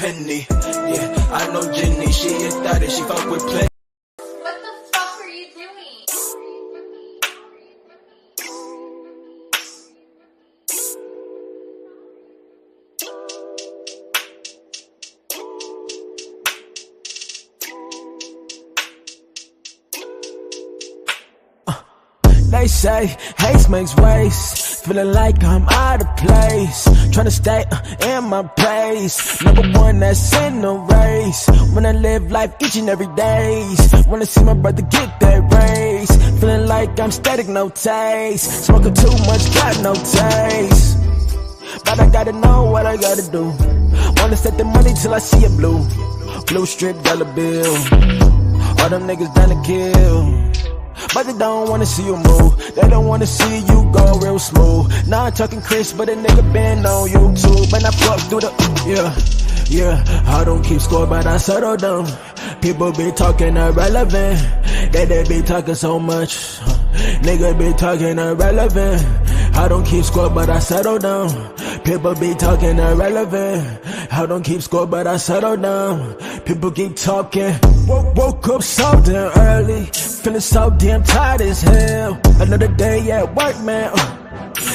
penny. Yeah, I know Jenny, she a thotty, she fuck with play. What the fuck are you doing? They say haste makes waste, feeling like I'm out of place, trying to stay in my place, number one that's in the race, when I live life each and every day, wanna see my brother get that raise, feeling like I'm static, no taste, smoking too much, got no taste, but I gotta know what I gotta do, wanna set the money till I see it blue strip dollar bill, all them niggas down to kill. But they don't wanna see you move, they don't wanna see you go real smooth. Now I'm talking Chris, but a nigga been on YouTube, and I fuck through the, yeah, I don't keep score, but I settle down. People be talking irrelevant, they be talking so much, nigga be talking irrelevant. I don't keep score, but I settle down. People be talking irrelevant, I don't keep score, but I settle down. People keep talking. Woke up so damn early, feeling so damn tired as hell. Another day at work, man.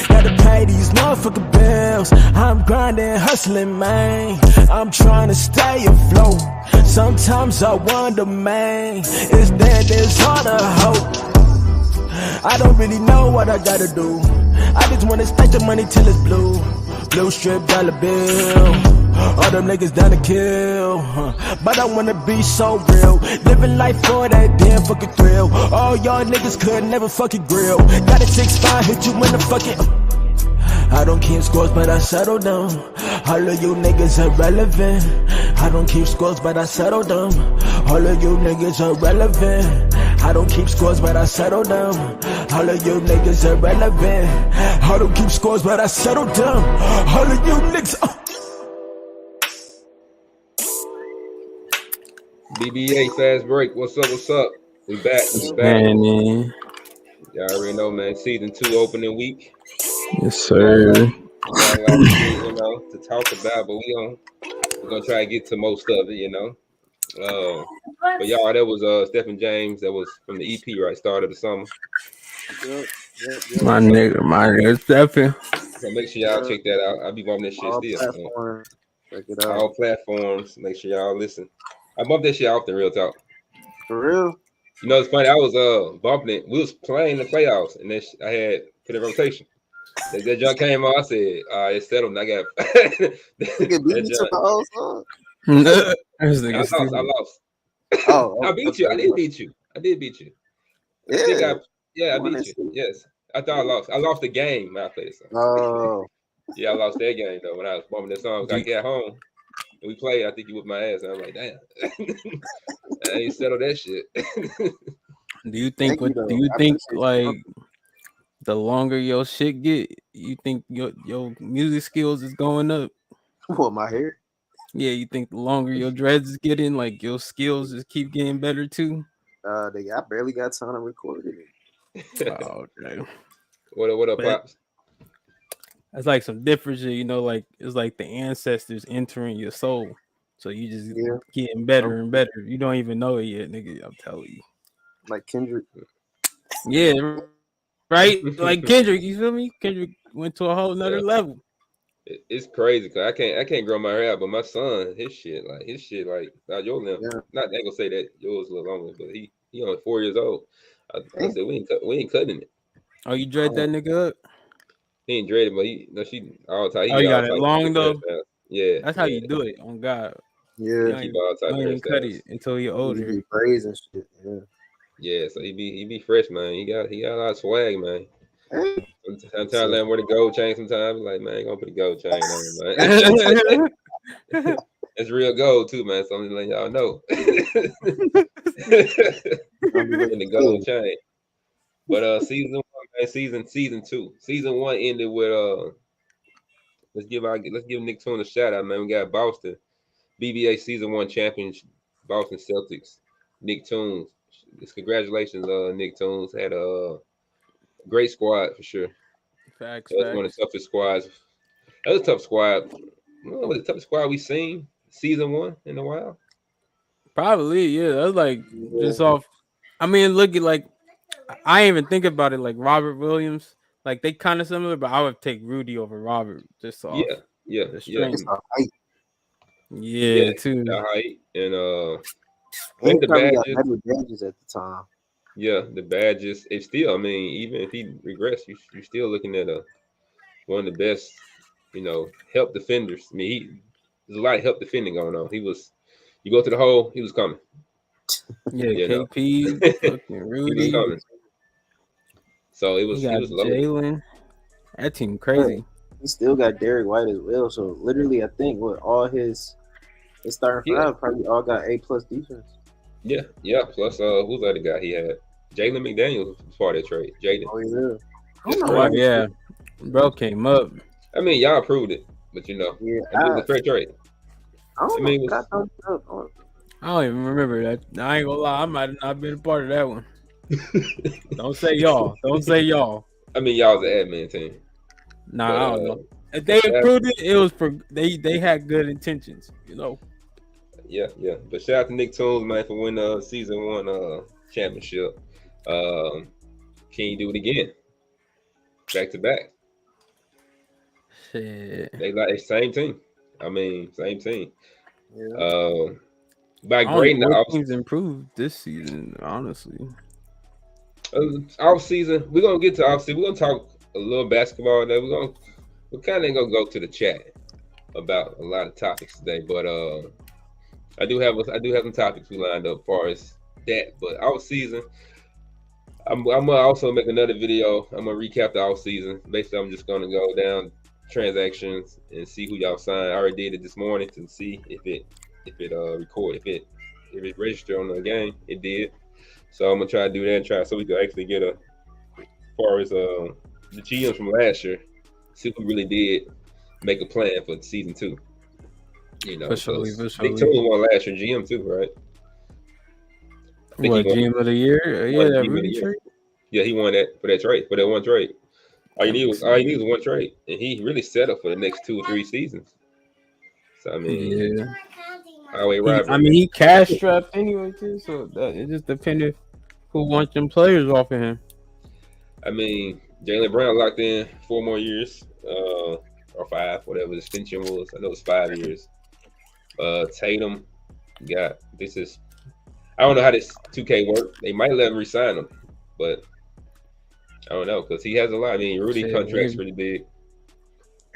Gotta pay these motherfucking bills. I'm grinding, hustling, man. I'm trying to stay afloat. Sometimes I wonder, man, is there's all the hope? I don't really know what I gotta do. I just wanna stack the money till it's blue strip dollar bill. All them niggas down to kill, but I wanna be so real, living life for that damn fucking thrill. All y'all niggas could never fucking grill. Got a 6'5", hit you in the fucking. I don't keep scores, but I settle down. All of you niggas irrelevant. I don't keep scores, but I settle down. All of you niggas irrelevant. I don't keep scores, but I settle down. All of you niggas irrelevant. I don't keep scores, but I settle down. All of you niggas. BBA Fastbreak, what's up? What's up? We back. Man. Y'all already know, man. Season 2 opening week. Yes, sir. You know, to talk about, but we're gonna try to get to most of it, you know. But y'all, that was Stephen James. That was from the EP, right? Start of the summer. Yep. My nigga, Stephen. So make sure y'all check that out. I'll be bumping that shit still. Check it out. All platforms. Make sure y'all listen. I bump that shit often, real talk. For real? You know, it's funny. I was bumping it. We was playing the playoffs, and then I had put in rotation. That junk came on. I said, "It's settled." I got. I lost. Oh, I beat you. I did beat you. Yeah, I beat you. Yes, I thought I lost. I lost the game when I played this song. Oh, yeah, I lost that game though when I was bumping that song. I got home and we played. I think you whipped my ass. And I was like, damn, I ain't settled that shit. Do you think? Like the longer your shit get, you think your music skills is going up? What, my hair? Yeah, you think the longer your dreads is getting, like your skills just keep getting better too? I barely got time to record it. Oh, okay. What up, Pops? It's like some different shit, you know, like it's like the ancestors entering your soul. So you just getting better and better. You don't even know it yet, nigga. I'm telling you. Like Kendrick. Yeah, right? Like Kendrick, you feel me? Kendrick went to a whole nother level. It's crazy because I can't grow my hair out, but my son, his shit like not your length. Yeah. Not I ain't gonna say that yours a little longer, but he only 4 years old. I said we ain't cutting it. Oh, you dread that nigga up? He ain't dreaded, but she all the time. You got it long though. Yeah, that's how you do it. On God. Yeah, keep all type of cut it until you're older. He be praised and shit. Yeah, so he be fresh, man. He got a lot of swag, man. Hey. Sometimes I let him wear the gold chain. Sometimes like, man, ain't gonna put the gold chain on, man. It's real gold too, man. So I'm just letting y'all know. In the gold chain. But season 1, man, season 2. Season 1 ended with let's give Nick Toon a shout out, man. We got Boston BBA season 1 champion, Boston Celtics. Nick Toon. Congratulations, Nick Toon. Had a great squad for sure. Facts. One of the toughest squads. That was a tough squad. Well, was the toughest squad we seen. season one in a while. Probably, yeah. That's like Yeah. just off. I mean, look at like I ain't even think about it like Robert Williams. Like they kind of similar, but I would take Rudy over Robert just off Yeah, yeah, the yeah, It's strength. all right. yeah. Yeah, too. The height and I And think he the probably got badges. better badges at the time. Yeah, the badges. It's still. I mean, even if he regressed, you still looking at one of the best. Help defenders. I mean, there's a lot of help defending going on. You go to the hole, he was coming. Yeah, You know, KP, fucking he was Rudy. coming. So it He was he got was loaded. Jalen. That team But crazy. he still got Derek White as well. So literally, I think with all his starting Yeah. five probably all got A+ defense. Yeah, yeah. Plus, who's the other guy he had? Jalen McDaniels was part of that trade. Jaden. Oh yeah. I That's don't know Oh why. crazy. yeah, bro came up. I mean, y'all approved it, but Yeah, it was a fair trade. I don't I mean, know. it was- I don't- I don't even remember that. I ain't gonna lie, I might have not been a part of that one. Don't say y'all. Don't say y'all. I mean, y'all was an admin team. Nah, But, I don't know. If they yeah. approved it, it was for they had good intentions, you know. Yeah, yeah. But shout out to Nick Toombs, man, for winning season one championship. Can you do it again? Back to back. Shit. They like same team. I mean, same team. Yeah. By I don't grading know the what off, teams improved this season, honestly. off season, we're gonna get to off season. We're gonna talk a little basketball today. We're kind of gonna go to the chat about a lot of topics today. But I do have some topics we lined up as far as that. But off season, I'm gonna also make another video. I'm gonna recap the off season. Basically, I'm just gonna go down transactions and see who y'all signed. I already did it this morning to see if it registered on the game. It did. So I'm gonna try to do that and try so we can actually get as far as the GMs from last year, see who really did make a plan for season 2. For sure. Nick Toombs won last year GM too, right? I think What, he won- GM of the year? he Yeah, won that GM of the Rudy year. trade. Yeah, he won that for that one trade. All you That need makes was one trade, and he really set up for the next 2 or 3 seasons. So I mean, Yeah. highway I rivalry. mean, he cash strapped anyway too, so that it just depended who wants them players off of him. I mean, Jaylen Brown locked in 4 more years, or 5, whatever the extension was. I know it's 5 years. Tatum got this is. I don't know how this 2K work. They might let him resign him, but I don't know because he has a lot. I mean, Rudy Shit, contract's maybe. pretty big. Yeah,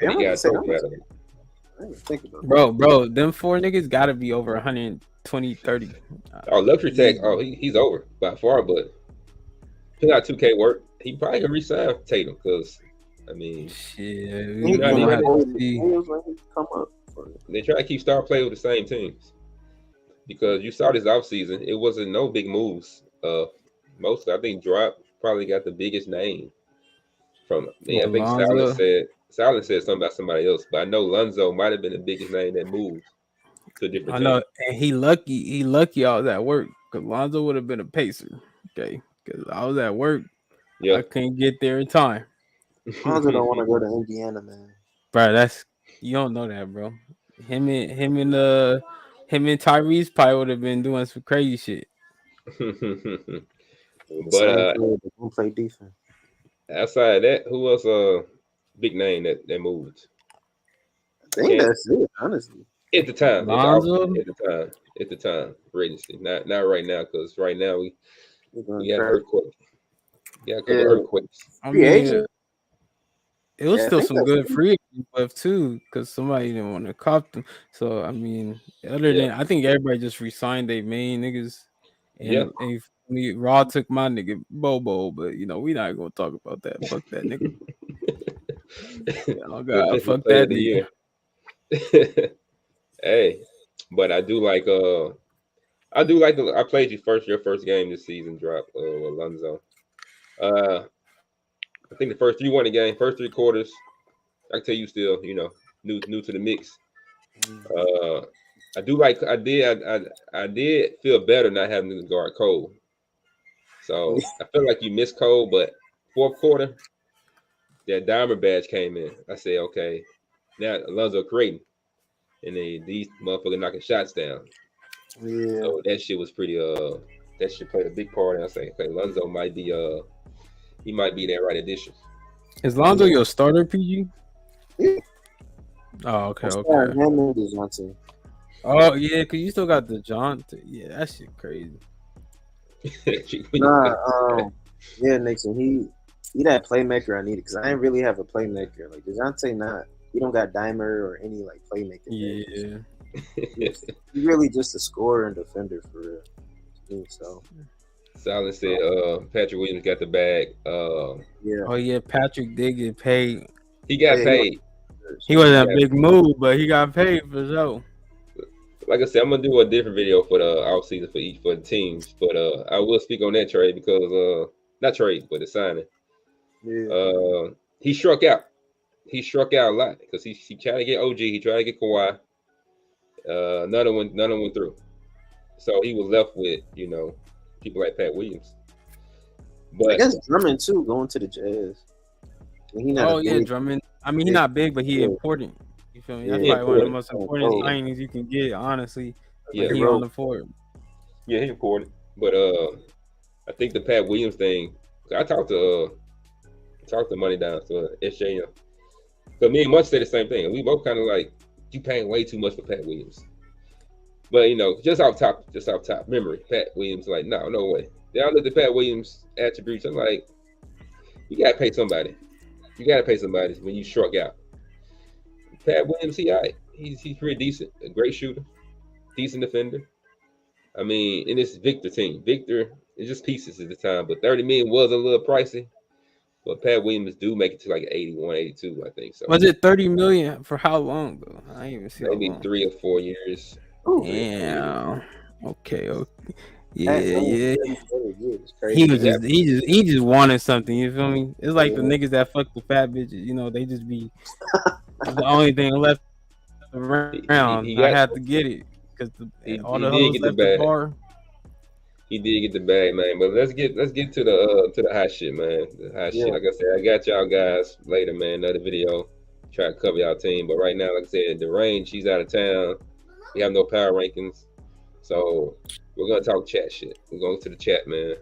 But he I'm got gonna say, trophy out of it. I didn't think about that. Bro, them 4 niggas gotta be over 120, 30. Oh, luxury tag. Oh, he's over by far. But depending on 2K work, he probably can resign Tatum because I mean Shit, He we not gonna even have was to see. come up for it. they try to keep star players with the same teams because you saw this offseason, it wasn't no big moves. Mostly I think Drop probably got the biggest name from it. I think Lonzo. Silence said something about somebody else, but I know Lonzo might have been the biggest name that moved to a different I know, team. and he lucky I was at work because Lonzo would have been a pacer. Okay, because I was at work, Yeah. I couldn't get there in time. Lonzo don't want to go to Indiana, man. Bro, that's you don't know that, bro. Him and Tyrese probably would have been doing some crazy shit. The But same player that can play defense. outside of that, who else big name that moved? I think that's it, honestly. At the time. Lonzo? At the time. Regency. Not right now, because right now we have earthquakes. Yeah, a couple earthquakes. I Free mean, agent? it was Yeah, I still think some that's good it. free agents left too, because somebody didn't want to cop them. So I mean, other than I think everybody just resigned their main niggas, and Raw took my nigga Bobo, but we not gonna talk about that. Fuck that nigga. Oh God, fuck that nigga. Hey, but I do like I played your first game this season, Drop Alonzo. I think the first 3 won the game, first 3 quarters. I can tell you still, new to the mix. I did feel better not having to guard Cole. So I feel like you missed Cole, but 4th quarter, that diamond badge came in. I said, okay, now Alonzo creating. and these motherfuckers knocking shots down. Yeah. So that shit was pretty. That shit played a big part. And I say, okay, Lonzo might be he might be that right addition. Is Lonzo your starter, PG? Yeah. Oh, okay, Him okay. and DeJounte. Oh yeah, cause you still got the DeJounte. Yeah, that shit crazy. Yeah, Nixon. He that playmaker I needed because I didn't really have a playmaker. Like DeJounte, he don't got dimer or any like playmaker. Yeah. He really just a scorer and defender for real. So. Solid said, Patrick Williams got the bag. Yeah. Oh yeah, Patrick did get paid. He got paid. He wasn't a big move, but he got paid for sure. Like I said, I'm gonna do a different video for the off season for the teams, but I will speak on that trade because not trade, but the signing. Yeah. He struck out. He struck out a lot because he tried to get OG, he tried to get Kawhi. None of them went through. So he was left with people like Pat Williams. But I guess Drummond too going to the Jazz. Drummond. I mean, he's not big, but he's important. You feel me? That's probably one of the most important signings you can get, honestly. Yeah, he on the court. Yeah, he important. But I think the Pat Williams thing. I talked to Money Down to SJ. But me and Munch said the same thing. We both kind of like, you paying way too much for Pat Williams. But just off top memory, Pat Williams like, no way. Then I looked at Pat Williams' attributes. I'm like, you gotta pay somebody. You gotta pay somebody when you struck out. Pat Williams, he's pretty decent, a great shooter, decent defender. I mean, and it's Victor team. Victor is just pieces at the time, but 30 million was a little pricey. But Pat Williams do make it to like 81, 82, I think. So was it 30 million for how long though? I didn't even see. Maybe 3 or 4 years. Damn. Okay. Yeah. He just wanted something. You feel me? It's like the niggas that fuck the fat bitches. They just be the only thing left around. I had to get it because all the hoes left the bar. He did get the bag, man. But let's get to the hot shit, man. The hot shit. Like I said, I got y'all guys later, man. Another video. Try to cover y'all team. But right now, like I said, the range, she's out of town. We have no power rankings. So we're gonna talk chat shit. We're going to the chat, man.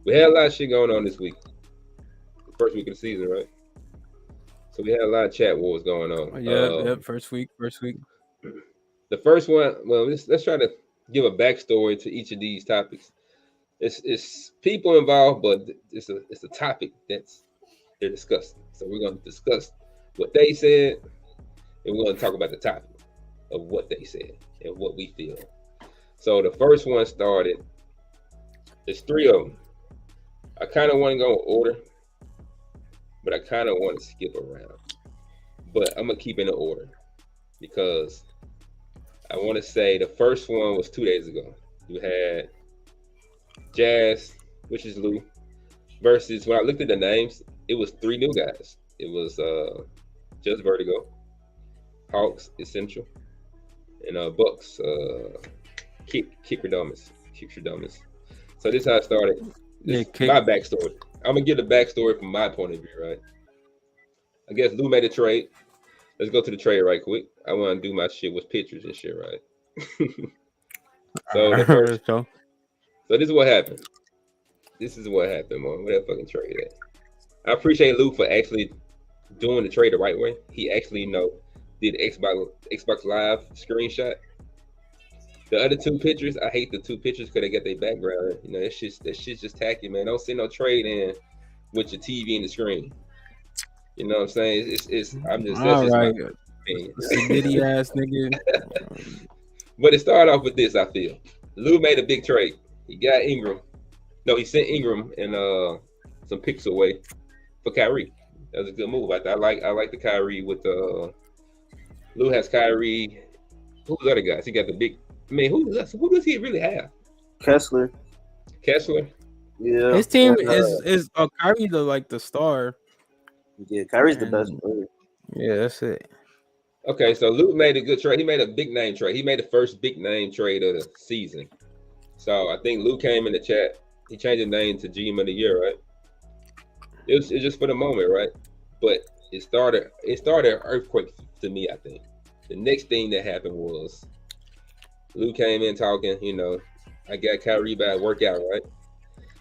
We had a lot of shit going on this week. The first week of the season, right? So we had a lot of chat wars going on. Yeah, first week. The first one, well, let's try to give a backstory to each of these topics. It's people involved, but it's a topic they're discussing. So we're going to discuss what they said, and we're going to talk about the topic of what they said and what we feel. So the first one started. There's 3 of them. I kind of want to go in order, but I kind of want to skip around. But I'm gonna keep in the order because I want to say the first one was 2 days ago. You had Jazz, which is Lou, versus when I looked at the names, it was 3 new guys. It was Just Vertigo, Hawks Essential, and Bucks Kickerdamus. So this is how it started. This is my backstory. I'm gonna give the backstory from my point of view, right? I guess Lou made a trade. Let's go to the trade right quick. I want to do my shit with pictures and shit, right? So this is what happened. Man. Where that fucking trade at? I appreciate Lou for actually doing the trade the right way. He actually, did Xbox Live screenshot. The other 2 pictures, I hate the 2 pictures because they got their background. That shit's just tacky, man. Don't send no trade in with your TV and the screen. You know what I'm saying? I'm just all right. Diddy ass nigga. But it started off with this. I feel Lou made a big trade. He got Ingram. No, he sent Ingram and some picks away for Kyrie. That was a good move. I like the Kyrie with Lou has Kyrie. Who's the other guys? He got the big. I mean, who does he really have? Kessler. Yeah. His team is Kyrie the star. Yeah, Kyrie's the best player. Yeah, that's it. Okay, so Luke made a good trade. He made a big name trade. He made the first big name trade of the season. So I think Luke came in the chat. He changed his name to GM of the Year, right? It's just for the moment, right? But it started an earthquake to me, I think. The next thing that happened was Lou came in talking. I got Kyrie by workout, right?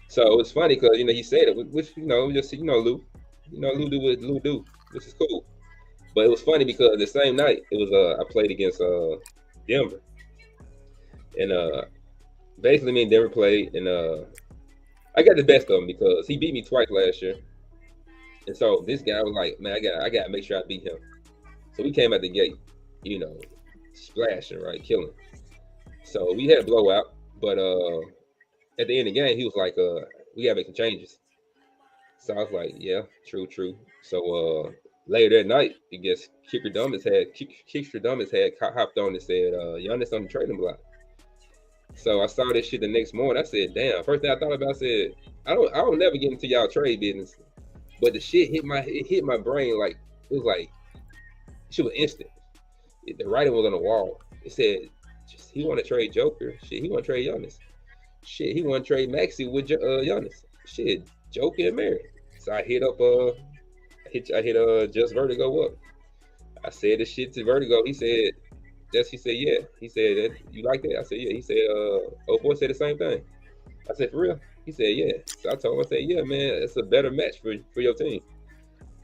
So it's funny because he said it, which just Lou, Lou do what Lou do, which is cool. But it was funny because the same night it was I played against Denver, and basically me and Denver played, and I got the best of him because he beat me twice last year, and so this guy was like, man, I got to make sure I beat him. So we came out the gate, splashing, right, killing. So we had a blowout, but at the end of the game, he was like, we gotta make some changes. So I was like, yeah, true. So later that night, I guess Kickster had hopped on and said, Giannis on the trading block. So I saw this shit the next morning. I said, damn. First thing I thought about, I said, I don't never get into y'all trade business. But the shit hit my brain like it was like shit was instant. The writing was on the wall. It said he want to trade Joker. Shit, he want to trade Giannis. Shit, he want to trade Maxey with Giannis. Shit, Joker and Mary. So I hit up Just Vertigo up. I said this shit to Vertigo. He said yeah. He said, you like that? I said, yeah. He said, oh boy said the same thing. I said, for real? He said, yeah. So I told him, I said, yeah, man, it's a better match for your team.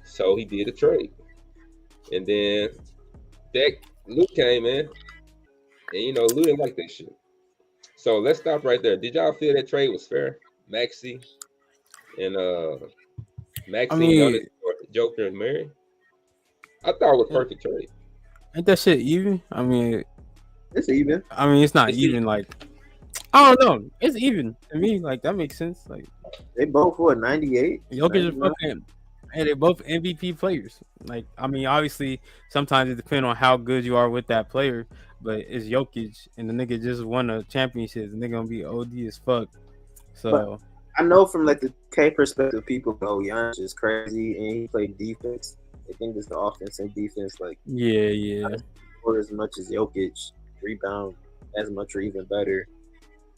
So he did a trade. And then Luke came in. And Lou didn't like that shit. So let's stop right there. Did y'all feel that trade was fair? Maxey and Joker and Mary? I thought it was perfect trade. Ain't that shit even? I mean, it's even. I mean, it's not even. Like, I don't know. It's even to me. Like, that makes sense. Like, they both were 98. Jokic is fucking, and they're both MVP players. Like, I mean, obviously, sometimes it depends on how good you are with that player. But it's Jokic, and the nigga just won a championship. The nigga gonna be OD as fuck. So but I know from like the K perspective, people go, Giannis is crazy, and he played defense. I think it's the offense and defense. Like, yeah. Or as much as Jokic, rebound as much or even better.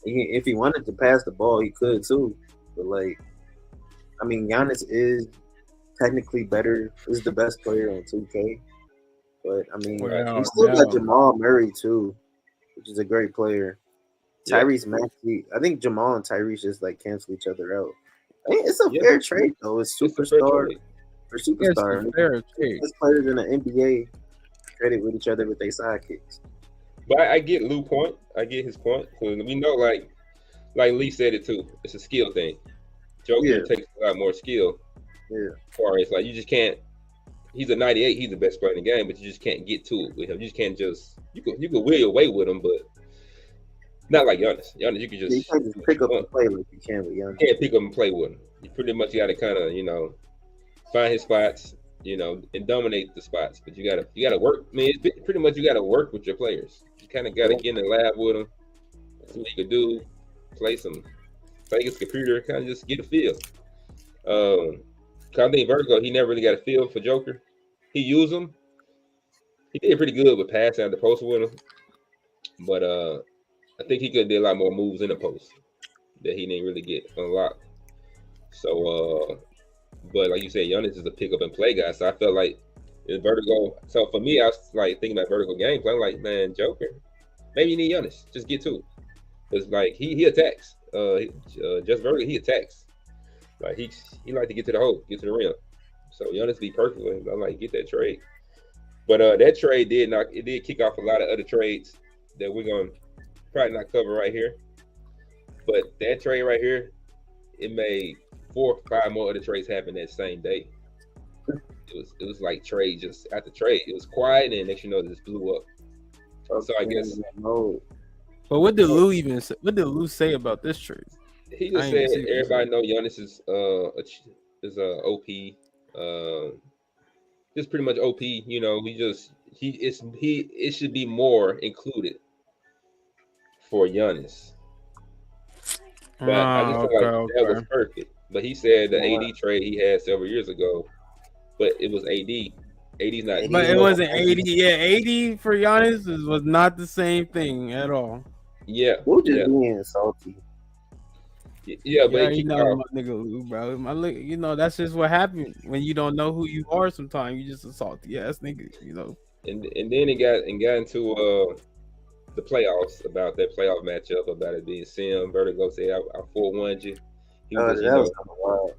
If he wanted to pass the ball, he could too. But like, I mean, Giannis is technically better. Is the best player on 2K. But I mean, he still got Jamal Murray too, which is a great player. Tyrese Maxey, I think Jamal and Tyrese just like cancel each other out. I mean, it's a fair trade though. It's superstar for superstar. Best players in the NBA traded with each other with their sidekicks. But I get Lou's point. I get his point. We know, like Lee said it too. It's a skill thing. Joker takes a lot more skill. Yeah. As far as like you just can't. He's a 98. He's the best player in the game, but you just can't get to it with him. You just can't you could wheel your way with him, but not like Giannis. Giannis, you can just, you can't just pick up and play like you can with Giannis. You can't pick up and play with him. You pretty much got to kind of find his spots, and dominate the spots. But you gotta work. I mean, it's pretty much you got to work with your players. You kind of got to get in the lab with them. See what you can do. Play his computer. Kind of just get a feel. I think Vertigo, he never really got a feel for Joker. He used him. He did pretty good with passing at the post with him. But I think he could do a lot more moves in the post that he didn't really get unlocked. So, but like you said, Giannis is a pick up and play guy. So I felt like it's Vertigo. So for me, I was like thinking about Vertigo gameplay. I'm like, man, Joker, maybe you need Giannis. Just get to it. Because like he attacks. Just Vertigo, he attacks. Like he like to get to the hole, get to the rim. So Giannis be perfect with him. I'm like, get that trade. But that trade did kick off a lot of other trades that we're gonna probably not cover right here. But that trade right here, it made 4 or 5 more other trades happen that same day. It was like trade just after trade. It was quiet, and next it just blew up. So I guess. But what did Lou say about this trade? He just said everybody know Giannis is OP, just pretty much OP. It should be more included for Giannis. But I just feel like that was perfect. But he said the AD trade he had several years ago, but it was AD. AD's not. But it wasn't AD. Yeah, AD for Giannis was not the same thing at all. Yeah, we're just being salty. Yeah, but my nigga Lou, bro. That's just what happened when you don't know who you are. Sometimes you just a salty ass nigga. and then it got into the playoffs, about that playoff matchup, about it being Sim. Vertigo said, I 4-1'd you. He was Oh, just, that was kind of wild.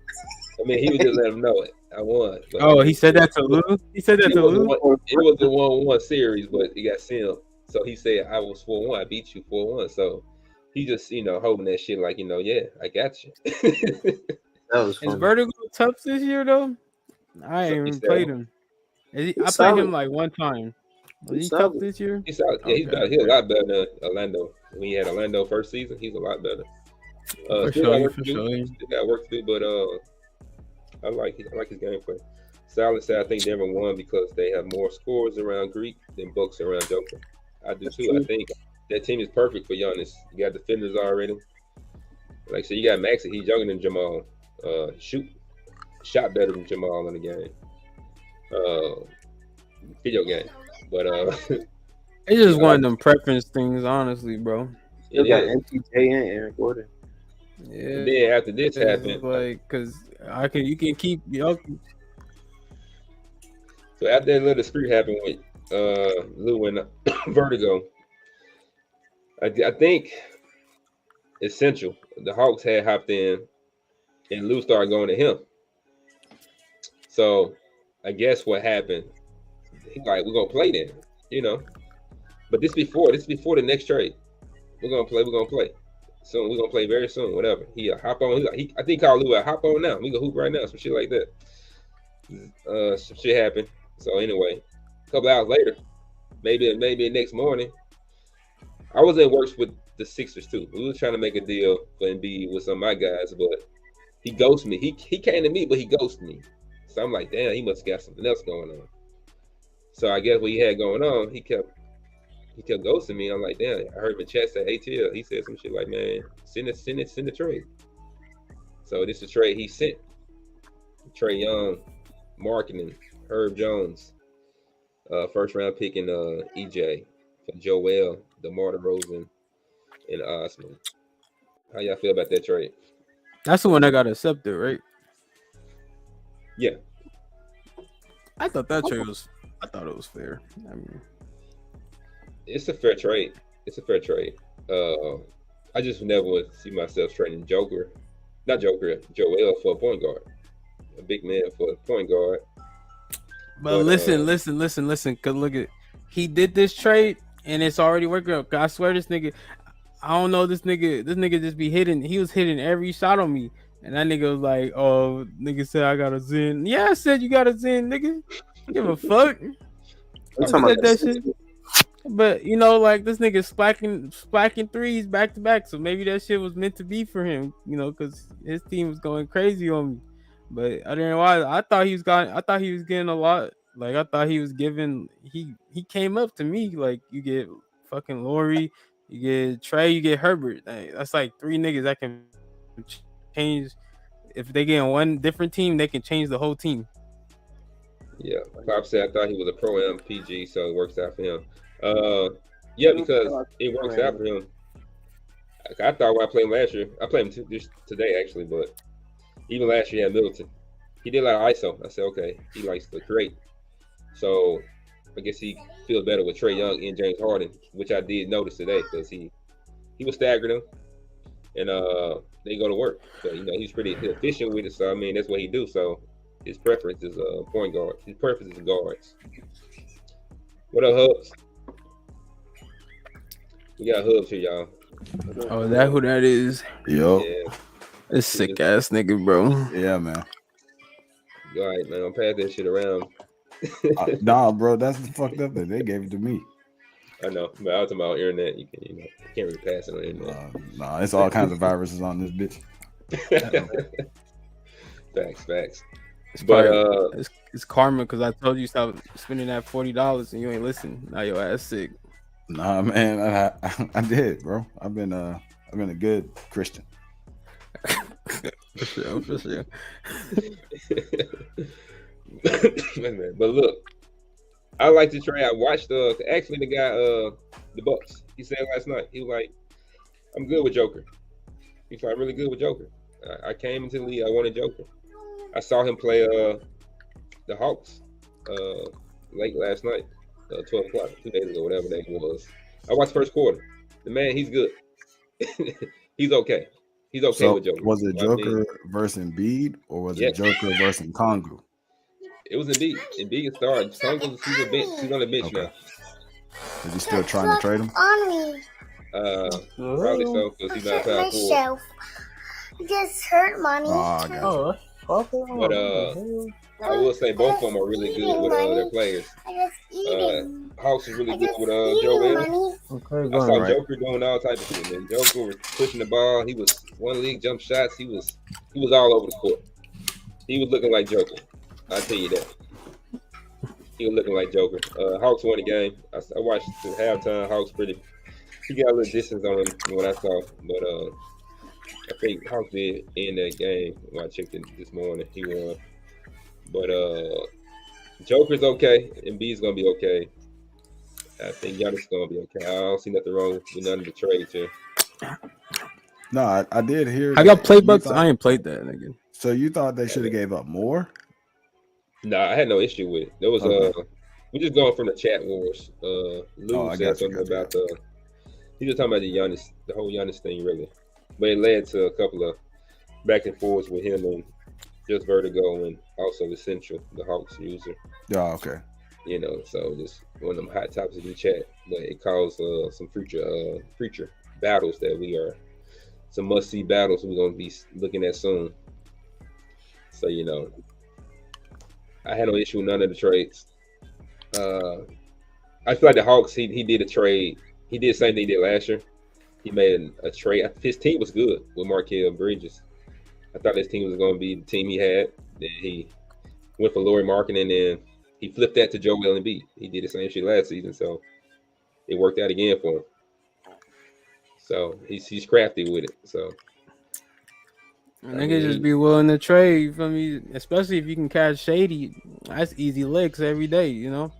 I mean, he was just letting him know it. I won. But I Oh, mean, he said that to Lou. He said that it to was Lou. it was a 1-1 series, but he got Sim. So he said, I was 4-1. I beat you 4-1. So he just, holding that shit like, yeah, I got you. That was Is funny. Vertigo tough this year though? I So ain't he even said, played him. I He's played him solid. like one time. Was He's he tough solid. this year? he's out. Yeah, he's Okay, better. He's a lot better than Orlando. When he had Orlando first season, he's a lot better. for Still got sure, work for to do. sure. Still got work to do, but I like his gameplay. Silent said I think Denver won because they have more scores around Greek than Bucks around Joker. I do That's too. I true. think that team is perfect for Giannis. You got defenders already. Like I said, you got Maxey. He's younger than Jamal. Shot better than Jamal in the game. Video game, but It's just I one like of them preference things, honestly, bro. Still it got is. MPJ and Aaron Gordon. And Yeah, then after this it's happened, like because you can keep so after that little dispute happened with Lou and Vertigo, I think essential. The Hawks had hopped in, and Lou started going to him. So I guess what happened? He like, we're gonna play then, you know. But this before the next trade. We're gonna play. We're gonna play soon. We're gonna play very soon. Whatever. He hop on. I think he called Lou a hop on now. We can hoop right now. Some shit like that. Some shit happened. So anyway, a couple hours later, maybe the next morning, I was at works with the Sixers too. We was trying to make a deal for Embiid with some of my guys, but he ghosted me. He came to me, but he ghosted me. So I'm like, damn, he must have got something else going on. So I guess what he had going on, he kept ghosting me. I'm like, damn, I heard him in chat say ATL. He said some shit like, man, send the trade. So this is the trade he sent. Trae Young, marketing, Herb Jones, first round pick in EJ for Joel, DeMar DeRozan, and Osman. How y'all feel about that trade? That's the one that got accepted, right? Yeah. I thought that trade was. I thought it was fair. I mean, It's a fair trade. It's a fair trade. I just never would see myself trading Joel for a point guard. A big man for a point guard. but listen. Cause look at, he did this trade and it's already working out. I swear this nigga. I don't know this nigga. This nigga just be hitting. He was hitting every shot on me, and that nigga was like, "Oh, nigga said I got a Zen." Yeah, I said you got a Zen, nigga. Give a fuck. I'm I talking said about that shit. But like this nigga splacking threes back to back, so maybe that shit was meant to be for him, because his team was going crazy on me. But I didn't realize. I thought he was getting a lot. Like I thought he was giving. He came up to me like you get fucking Laurie, you get Trey, you get Herbert. Like, that's like three niggas that can change. If they get on one different team, they can change the whole team. Yeah, Pop said I thought he was a pro MPG, so it works out for him. Yeah, because it works out for him. I thought when I played him last year, I played him today actually, but even last year he had Middleton. He did a lot of ISO. I said, okay, he likes to create. So I guess he feels better with Trae Young and James Harden, which I did notice today because he was staggering them, and they go to work. But he's pretty efficient with it. So I mean, that's what he do. So his preference is point guard. His preference is guards. What up, Hubs? We got Hubs here, y'all. Oh, that who that is? Yo. Yeah. This sick ass nigga, bro. Yeah, man. All right, man. I'm pass that shit around. Nah, bro, that's the fucked up that they gave it to me. I know, but I was talking about internet. You can't really pass it on the internet. Nah, it's all kinds of viruses on this bitch. Facts. But it's karma because I told you stop spending that $40 and you ain't listen. Now your ass sick. Nah, man, I did, bro. I've been a good Christian. For sure. But look, I like to try. I watched actually the guy the Bucks. He said last night he was like, "I'm good with Joker." He's like, "I'm really good with Joker." I came into the league. I wanted Joker. I saw him play the Hawks late last night. 12 o'clock, 2 days ago, whatever that was. I watched first quarter. The man, he's good. He's okay. He's okay So with Joker. was it I think- Joker versus Embiid or was Yeah. it Joker versus Kongu? It was Embiid. Embiid started. Congo's he's a bench. He's on the bench Okay. now. Is he still trying to trade him? On me. Probably so because he's not power forward. Just hurt mommy. Oh, I got you. But I will say both of them are really good with their players. I just eating. Hawks is really I good just with eating, Joel. mommy. Okay, I saw right. Joker doing all types of shit, man. Joker was pushing the ball. He was one league jump shots. He was all over the court. He was looking like Joker. I'll tell you that. He was looking like Joker. Hawks won the game. I watched the halftime. Hawks he got a little distance on him from what I saw, but I think Hawks did end that game when I checked it this morning. He won. But Joker's okay. Embiid's gonna be okay. I think Giannis is gonna be okay. I don't see nothing wrong with none of the trades here. No, I did hear. I got that playbooks. you thought- I ain't played that nigga. So you thought they should have gave up more? Nah, I had no issue with it. There was Okay. we just going from the chat wars. Lou I said got you, something got you. about he was talking about the whole Giannis thing really, but it led to a couple of back and forths with him and just Vertigo and also Essential, the Hawks user. Yeah, okay. You know, so just one of them hot topics in the chat, but it caused some future battles that some must-see battles we're gonna be looking at soon. So you know, I had no issue with none of the trades. I feel like the Hawks, he did a trade. He did the same thing he did last year. He made a trade. His team was good with Markel Bridges. I thought his team was going to be the team he had. Then he went for Lauri Markkanen, and then he flipped that to Joel Embiid. He did the same shit last season, so it worked out again for him. So he's crafty with it. So Niggas just be willing to trade. You feel me? Especially if you can catch Shady. That's easy licks every day, you know?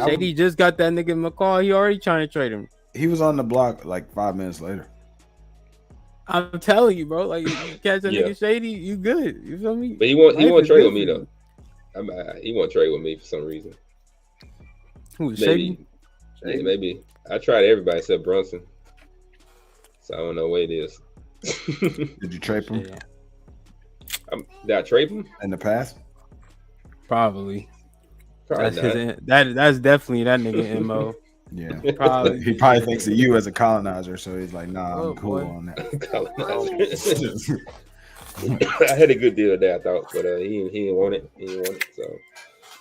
Shady just got that nigga McCall. He already trying to trade him. He was on the block like 5 minutes later. I'm telling you, bro. Like, you catch that Yeah. nigga Shady, you good. You feel me? but he won't Life is trade with me different. though. He won't trade with me for some reason. Who, Maybe. Shady? Yeah, maybe. I tried everybody except Brunson. So I don't know what it is. Did you trade him Yeah, Did I trade him? in the past? probably. Probably That's not. that's definitely that nigga MO. Yeah. Probably. He probably thinks of you as a colonizer, so he's like, nah, Oh, I'm cool boy. on that. I had a good deal there, I thought, but he didn't want it. He didn't want it, so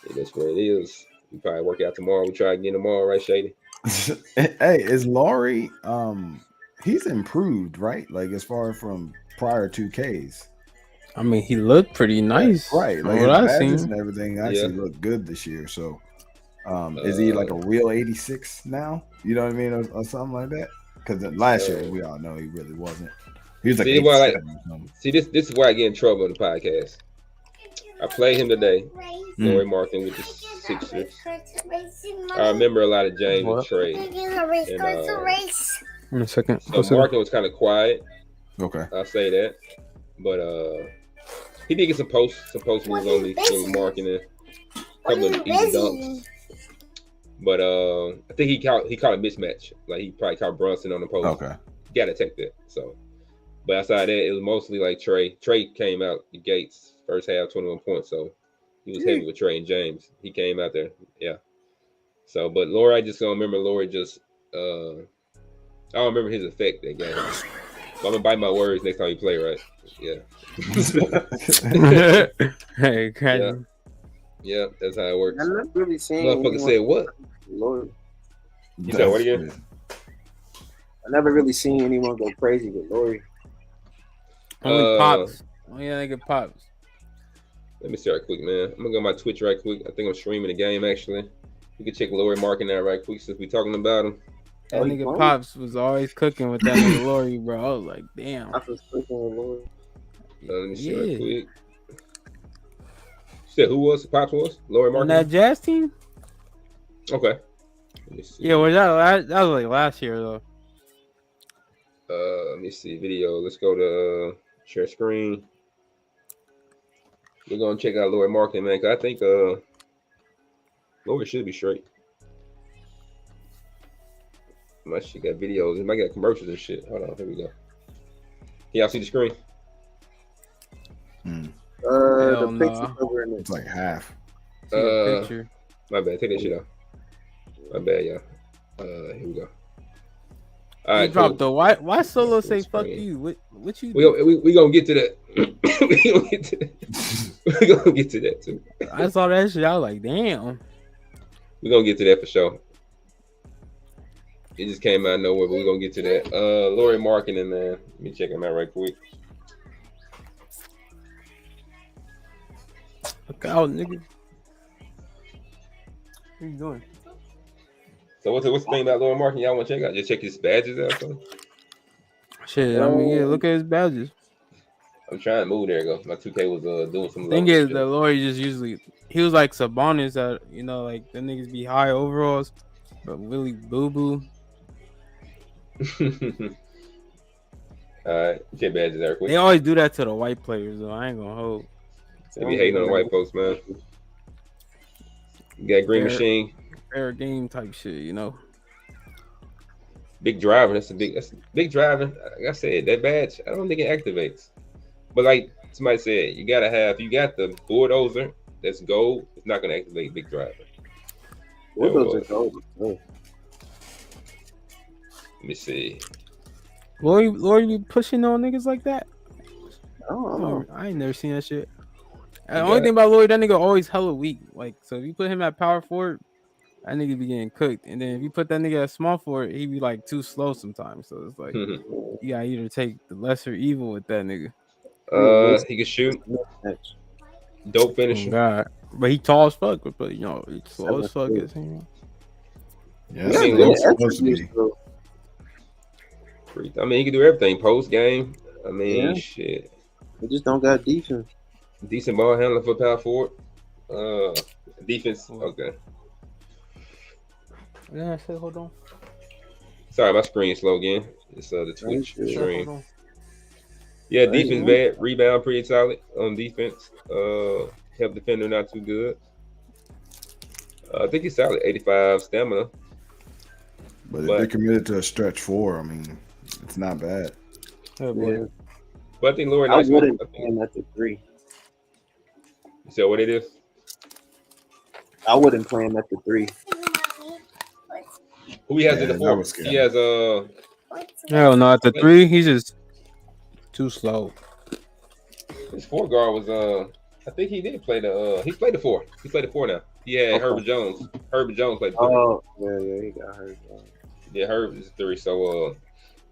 it is what it is. We probably work out tomorrow. We try again tomorrow, right, Shady? Hey, is Laurie he's improved, right? Like as far from prior 2Ks. I mean, he looked pretty nice. Right. from Like what his I badges seen. and everything actually Yeah. looked good this year. So is he like a real 86 now? You know what I mean? Or something like that? Because last year we all know he really wasn't. He was like See, why, 87 or something. See, this is why I get in trouble in the podcast. I played him today, Lauri Markkanen with the Sixers. I remember a lot of James What? and Trey. One second. So Markkanen was kind of quiet. Okay. I'll say that. But he did get some post moves on me from Markkanen. A couple of easy dunks. But I think he caught a mismatch. Like he probably caught Brunson on the post. Okay. You gotta take that. So, but outside that, it was mostly like Trey. Trey came out the gates first half, 21 points. So he was heavy with Trey and James. He came out there, yeah. So, but Lauri, I just don't remember Lauri. Just I don't remember his effect that game. But I'm gonna bite my words next time you play, right? Yeah. Hey, crazy. Yeah, that's how it works. I'm not really seeing. Motherfucker said what? Lord, You said what again? I never really seen anyone go crazy with Lori. Only Pops. Oh yeah, nigga Pops. Let me see right quick, man. I'm gonna go to my Twitch right quick. I think I'm streaming the game actually. You can check Lauri Markkanen out right quick since we're talking about him. That Oh, he nigga playing? Pops was always cooking with that nigga Laurie, bro. I was like, damn. I was clicking with Lori. Let me see right Yeah. quick. You said who was? Pops was? Lauri On that Markkanen? Jazz team? Okay. Let me see. Yeah, well, that was like last year though. Let me see video. Let's go to share screen. We're gonna check out Lauri Markkanen, man. 'Cause I think Lauri should be straight. My shit got videos. It might got commercials and shit. Hold on, here we go. Can y'all see the screen? The picture cover in it. It's like half. See a picture. My bad. Take that shit off. My bad, y'all. Here we go. All right, dropped cool. though. Why Solo say fuck you? What you? We gonna get to that. We gonna get to that. We gonna get to that too. I saw that shit. I was like, damn. We gonna get to that for sure. It just came out of nowhere, but we gonna get to that. Lori Marketing, man. Let me check him out right quick. Look out, nigga. What you doing? So what's the thing about Lori Marketing y'all want to check out? Just check his badges out. So. Shit, I mean, yeah. Look at his badges. I'm trying to move. There you go. My 2K was doing some. Thing is, the Lori just usually he was like Sabonis that like the niggas be high overalls, but really boo boo. All right, check badges there quick. They always do that to the white players though. I ain't gonna hold. They be hating on the white folks, man. You got Green Machine. Fair game type shit, Big driver. That's a big driver. Like I said, that badge, I don't think it activates. But like somebody said, you got the bulldozer that's gold. It's not going to activate big driver. Bulldozer gold. Let me see. Lori be pushing on niggas like that? I don't know. I ain't never seen that shit. The only thing about Lori, that nigga always hella weak. Like, so if you put him at power forward, that nigga be getting cooked. And then if you put that nigga at small forward, he be like too slow sometimes. So it's like you gotta either take the lesser evil with that nigga. He can shoot. Dope finisher. Oh God. But he tall as fuck, but he's slow as fuck. Yeah, it's supposed to be. I mean, he can do everything. Post game. I mean, shit. He just don't got defense. Decent ball handler for power forward. Defense. Okay. Yeah, I said, hold on. Sorry, my screen's slow again. It's the Twitch stream. Yeah, defense bad. Rebound pretty solid on defense. Help defender not too good. I think he's solid. 85 stamina. But if they committed to a stretch 4, I mean, it's not bad. Yeah. But I think Lori. I wouldn't play him at the 3. You said what it is? I wouldn't play him at the 3. Who he has at the 4? He has hell no, at the 3, he's just too slow. His 4 guard was I think he did play the he played the 4. He played the 4 now. He had Herbert Jones. Herbert Jones played the 4. Oh, yeah, he got hurt. Yeah, Herb is 3. So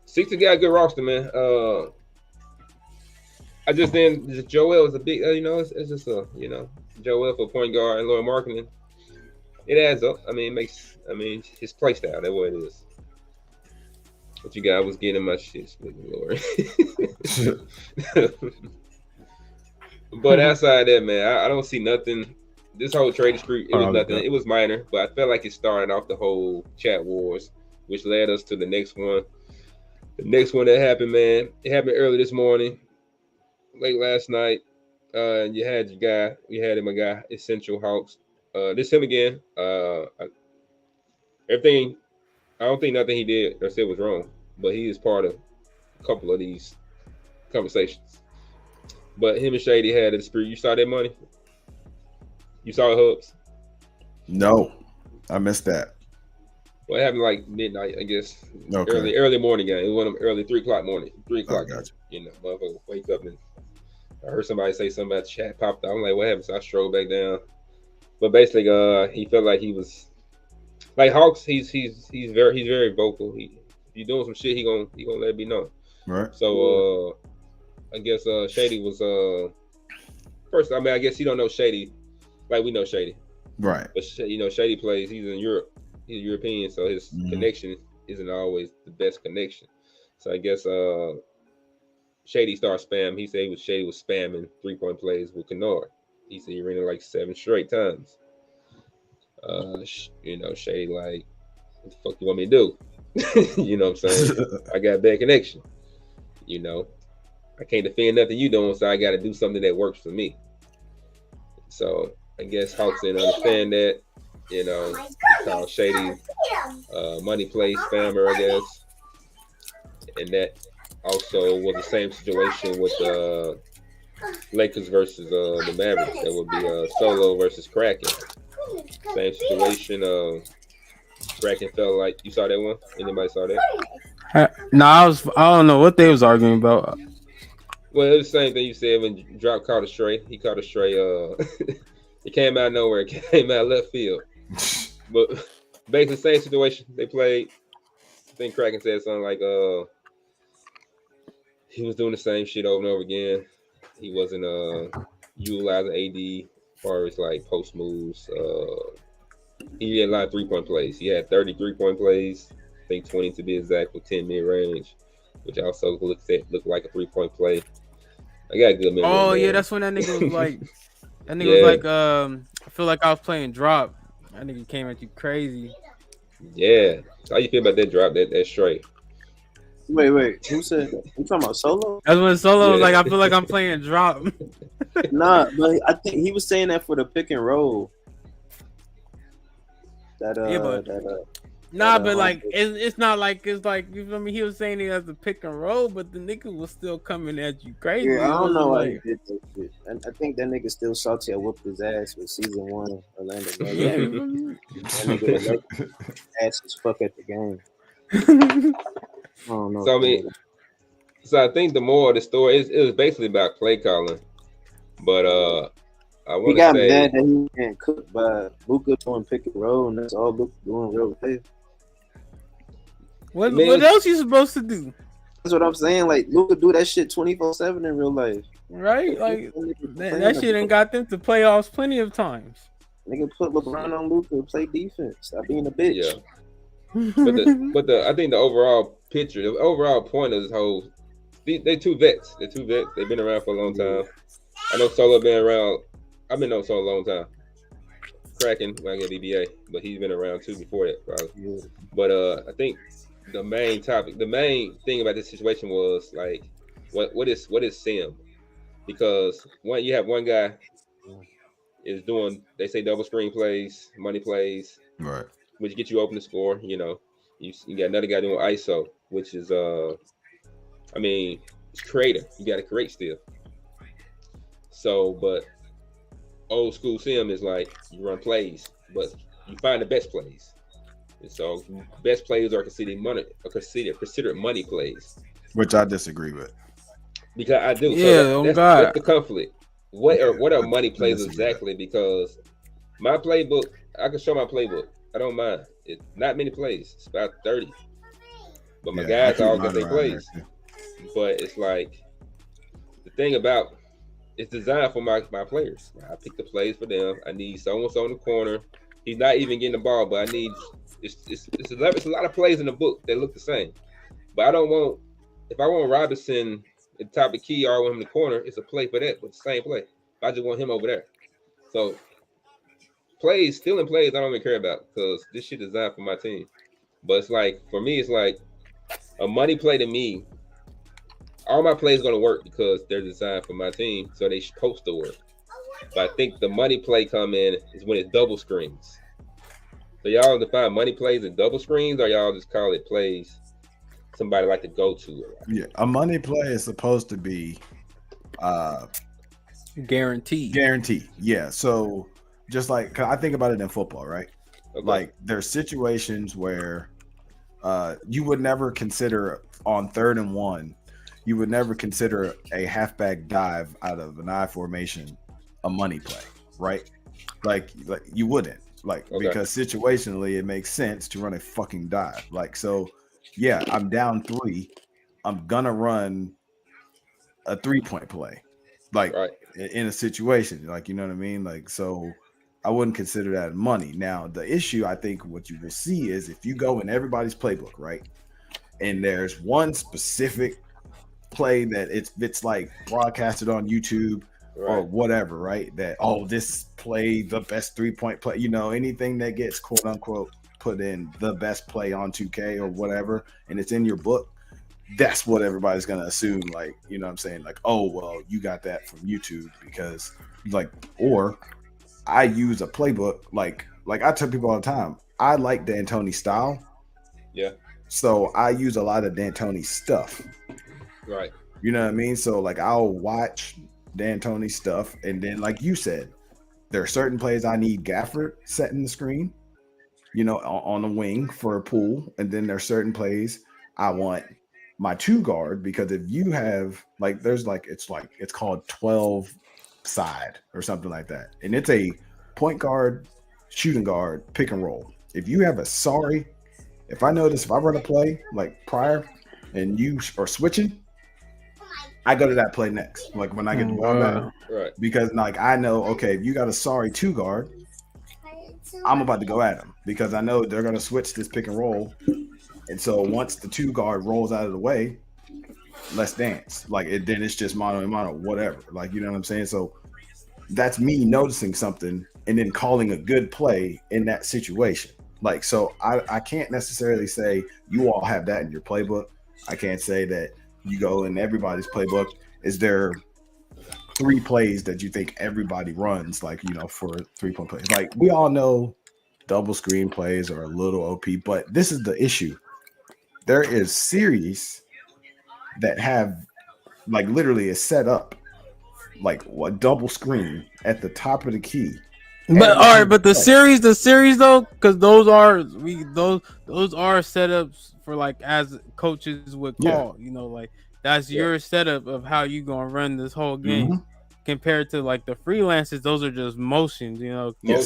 60 got a good roster, man. I just think Joel is a big it's just Joel for point guard and Lori Marketing. It adds up. I mean, his play style, that's what it is. But you guys was getting my shit, Lord. But outside that, man, I don't see nothing. This whole trade dispute, it was nothing. It was minor, but I felt like it started off the whole chat wars, which led us to the next one. The next one that happened, man, it happened early this morning, late last night. You had your guy, my guy, Essential Hawks. This him again. Everything. I don't think nothing he did or said was wrong, but he is part of a couple of these conversations. But him and Shady had a dispute. You saw that money? You saw it, Hubs? No, I missed that. Well, it happened like midnight, I guess. Okay. Early morning game. It was one of them early 3 o'clock morning. 3 o'clock. Gotcha. Motherfucker wake up and I heard somebody say something about the chat popped out. I'm like, what happened? So I strolled back down. But basically, he felt like he was like Hawks. He's very vocal. If you're doing some shit, he gonna let it be known. Right. So I guess Shady was first. I mean, I guess you don't know Shady like we know Shady. Right. But Shady plays. He's in Europe. He's European, so his connection isn't always the best connection. So I guess Shady started spamming. He said Shady was spamming 3-point plays with Kennard. He said he ran it like 7 straight times. Shady like, what the fuck you want me to do? You know what I'm saying? I got bad connection. I can't defend nothing you doing, so I got to do something that works for me. So I guess Hawks didn't understand that. Called Shady money play spammer, I guess. And that also was the same situation with Lakers versus the Mavericks. That would be Solo versus Kraken. Same situation. Kraken felt like you saw that one. Anybody saw that? No, I don't know what they was arguing about. Well, it was the same thing you said when Drop caught a stray. He caught a stray. It came out of nowhere. It came out left field. But basically, same situation. They played. I think Kraken said something like, he was doing the same shit over and over again. He wasn't utilizing AD as far as like post moves. He had a lot of 3-point plays. He had 30 3-point plays. I think 20 to be exact, with 10 mid range, which also looked like a 3-point play. I got a good memory. Oh yeah, that's when that nigga was like, was like, I feel like I was playing drop. That nigga came at you crazy. Yeah, how you feel about that drop? That straight. Wait. Who said that? You talking about Solo? That's when Solo was like, I feel like I'm playing drop. Nah, but I think he was saying that for the pick and roll. But like it's not like it's like, you feel me? He was saying it as a pick and roll, but the nigga was still coming at you crazy. Yeah, I don't know why he did that shit. And I think that nigga still salty. I whooped his ass with season 1 Orlando Magic. Yeah, that nigga was like, ass as fuck at the game. I don't know. So I think the moral of the story is it was basically about play calling, but I want to say he got mad that he getting cooked by Luka doing pick and roll, and that's all Luka doing real life. What else you supposed to do? That's what I'm saying. Like Luka do that shit 24/7 in real life, right? Like that shit ain't got them to playoffs plenty of times. Nigga put LeBron on Luka and play defense. Stop being a bitch. Yeah. But I think the overall picture, the overall point of this whole, they two vets. They're two vets. They've been around for a long time. I know Solo been around. I've been on Solo a long time. Kraken when I get BBA, but he's been around too before that, probably. Yeah. But I think the main thing about this situation was like, what is Sim? Because you have one guy is doing, they say double screen plays, money plays, right, which get you open to score. You know, you got another guy doing ISO, which is it's creative. You got to create still. So, but old school sim is like you run plays, but you find the best plays. And so, best plays are considered money plays, which I disagree with. Because I do. Yeah, so that's the conflict. What are money plays exactly? Because my playbook, I can show my playbook. I don't mind. It's not many plays. It's about 30. But my guys all get their plays. But it's like the thing about it's designed for my players. I pick the plays for them. I need so-and-so in the corner. He's not even getting the ball, but I need it's a lot of plays in the book that look the same. But I don't want, if I want Robinson at the top of the key or I want him in the corner, it's a play for that, but the same play. I just want him over there. So stealing plays, I don't even care about because this shit is designed for my team. But it's like, for me, it's like a money play to me. All my plays going to work because they're designed for my team, so they supposed to work. But I think the money play come in is when it's double screens. So y'all define money plays as double screens, or y'all just call it plays somebody like to go to it? Yeah, a money play is supposed to be guaranteed. Yeah. So just like, 'cause I think about it in football, right? Okay. Like there's situations where you would never consider on 3rd and 1. You would never consider a halfback dive out of an I formation a money play, right? Like you wouldn't, because situationally it makes sense to run a fucking dive. Like, so yeah, I'm down 3. I'm gonna run a 3-point play, like in a situation, like, you know what I mean? Like, so I wouldn't consider that money. Now, the issue, I think what you will see is if you go in everybody's playbook, right? And there's one specific play that it's like broadcasted on YouTube or whatever, right? That, this play, the best 3-point play, anything that gets quote unquote put in the best play on 2K or whatever, and it's in your book, that's what everybody's gonna assume, like, you know what I'm saying? Like, oh, well, you got that from YouTube because, like, or I use a playbook, like I tell people all the time, I like D'Antoni's style. Yeah. So I use a lot of D'Antoni's stuff. Right. You know what I mean? So like I'll watch D'Antoni's stuff, and then like you said, there are certain plays I need Gafford setting the screen, on the wing for a pool, and then there are certain plays I want my 2 guard, because if you have like there's like it's called 12 side or something like that, and it's a point guard, shooting guard, pick and roll. If you have if I run a play like prior and you are switching, I go to that play next. Like when I get the ball back, right? Because like I know, okay, if you got a 2 guard, I'm about to go at him because I know they're gonna switch this pick and roll. And so once the 2 guard rolls out of the way, let's dance. Like then it's just mano a mano, whatever. Like you know what I'm saying? So that's me noticing something and then calling a good play in that situation. Like so I can't necessarily say you all have that in your playbook. I can't say that you go in everybody's playbook. Is there 3 plays that you think everybody runs, like, for 3-point plays? Like, we all know double screen plays are a little OP, but this is the issue. There is series that have, like, literally is set up like a double screen at the top of the key. But all right, but the series though, because those are setups for like as coaches would call, like that's your setup of how you gonna run this whole game. Compared to like the freelancers, those are just motions,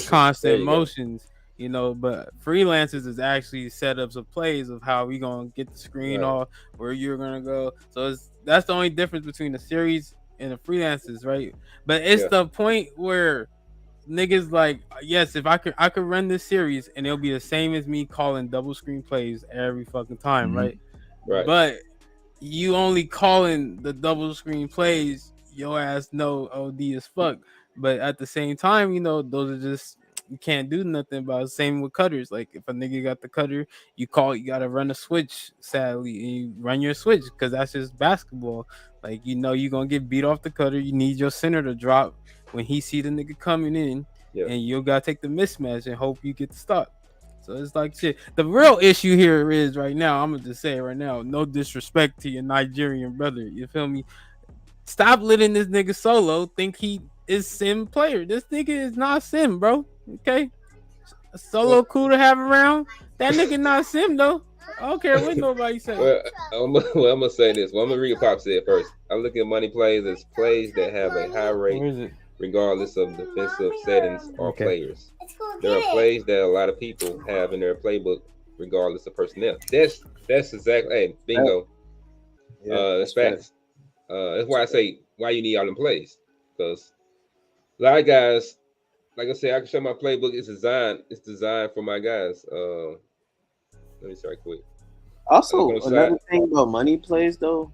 constant motions, but freelancers is actually setups of plays of how we gonna get the screen off, where you're gonna go. So that's the only difference between the series and the freelancers, right? But it's the point where niggas like, yes, if I could run this series and it'll be the same as me calling double screen plays every fucking time, right? But you only calling the double screen plays, your ass know OD as fuck. But at the same time, those are just, you can't do nothing about it. Same with cutters. Like if a nigga got the cutter, you gotta run a switch, sadly, and you run your switch because that's just basketball. Like you're gonna get beat off the cutter. You need your center to drop when he see the nigga coming in, and you gotta take the mismatch and hope you get the stop. So it's like shit. The real issue here is right now, I'm gonna just say it right now, no disrespect to your Nigerian brother, you feel me? Stop letting this nigga Solo think he is sim player. This nigga is not sim, bro. Okay? Solo cool to have around. That nigga not sim though. I don't care what nobody say. I'm gonna say this. Well, I'm gonna read what Pop said first. I look at money plays as plays that have a high rate regardless of defensive settings or players. There are plays that a lot of people have in their playbook regardless of personnel. That's exactly bingo. That's facts. That's why I say why you need all them plays. Because a lot of guys, like I said, I can show my playbook. It's designed for my guys. Let me start quick. Also, another thing about money plays though,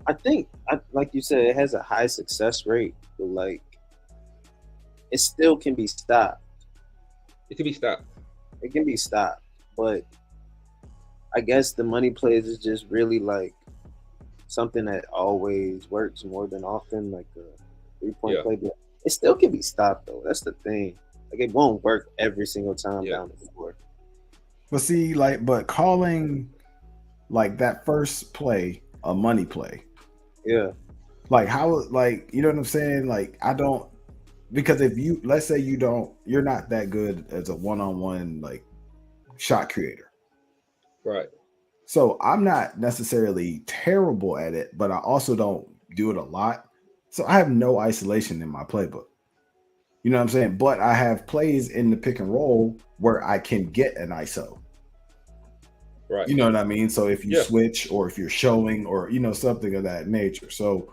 I think, like you said, it has a high success rate, but like it still can be stopped. It can be stopped. It can be stopped, but I guess the money plays is just really like something that always works more than often, like a 3-point play. But it still can be stopped though. That's the thing. Like it won't work every single time down the floor. But see, but calling like that first play a money play. Yeah. Like how, like, you know what I'm saying? Like I don't, because if you, let's say you're not that good as a one-on-one like shot creator. Right. So I'm not necessarily terrible at it, but I also don't do it a lot. So I have no isolation in my playbook. You know what I'm saying? But I have plays in the pick and roll where I can get an ISO. Right. You know what I mean? So if you switch or if you're showing or, something of that nature. So,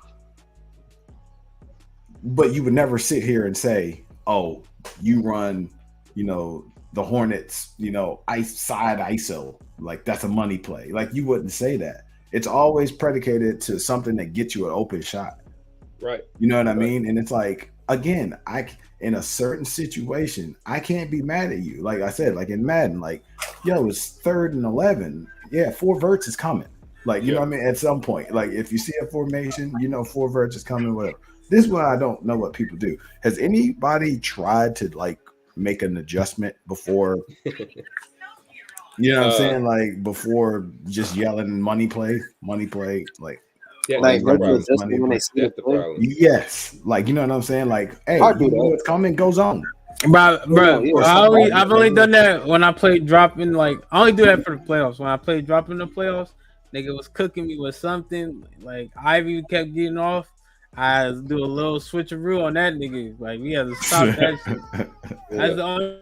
but you would never sit here and say, oh, you run, the Hornets, side ISO. Like that's a money play. Like you wouldn't say that. It's always predicated to something that gets you an open shot. Right. You know what I mean? And it's like, again, in a certain situation, I can't be mad at you. Like I said, like in Madden, like, yo, it's 3rd and 11. Yeah, 4 verts is coming. Like, you know what I mean? At some point, like if you see a formation, 4 verts is coming, whatever. This is why I don't know what people do. Has anybody tried to like make an adjustment before. You know what I'm saying? Like before just yelling money play, like Yeah, Like that's the make an problem. adjustment when they see the That's the play. problem. yes, like you know what I'm saying? Like, hey, I do you know that. what's coming, goes on. Bro, Yeah, Or something. I've only done that when I played drop in. Like I only do that for the playoffs. When I played drop in the playoffs, nigga was cooking me with something. Like Ivy kept getting off. I had to do a little switcheroo on that nigga. Like we had to stop that shit. That's the only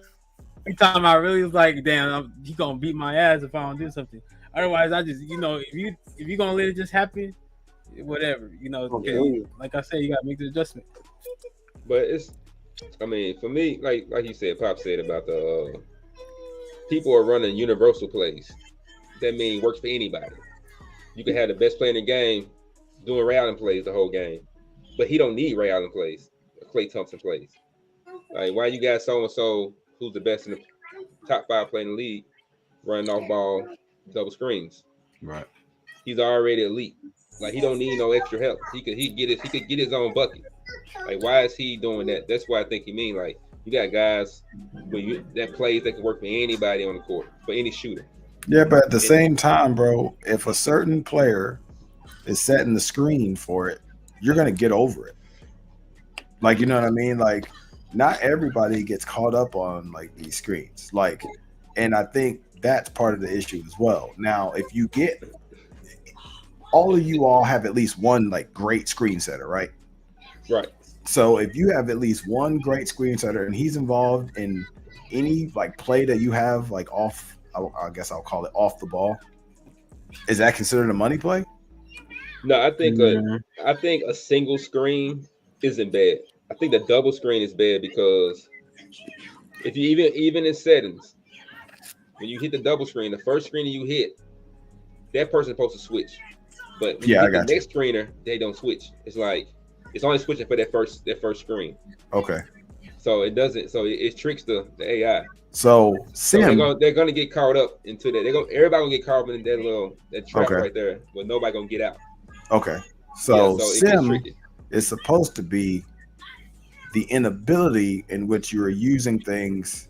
time I really was like, damn, he gonna beat my ass if I don't do something. Otherwise, I just if you gonna let it just happen, whatever. Okay. Like I said, you gotta make the adjustment. But I mean, for me, like you said, Pop said about the people are running universal plays. That means works for anybody. You can have the best player in the game doing Ray Allen plays the whole game, but he don't need Ray Allen plays, Klay Thompson plays. Like, why you got so and so who's the best in the top 5 player in the league running off ball double screens? Right. He's already elite. Like, he don't need no extra help. He could get his own bucket. Like, why is he doing that? That's what I think he mean. Like, you got guys that plays that can work for anybody on the court, for any shooter. Yeah, but at the same time, bro, if a certain player is setting the screen for it, you're gonna get over it. Like, you know what I mean? Like, not everybody gets caught up on like these screens. Like, and I think that's part of the issue as well. Now, if you get all of you all have at least one like great screen setter, right? Right. So if you have at least one great screen setter and he's involved in any like play that you have like off, I guess I'll call it off the ball, is that considered a money play? No, I think a single screen isn't bad. I think the double screen is bad because if you even in settings, when you hit the double screen, the first screen you hit, that person's supposed to switch. But when you hit the next screener, they don't switch. It's like it's only switching for that first screen. Okay. So it doesn't. So it tricks the AI. So they're gonna get caught up into that. Everybody gonna get caught up in that trap right there, where nobody gonna get out. Okay. So Sim tricky. Is supposed to be the inability in which you are using things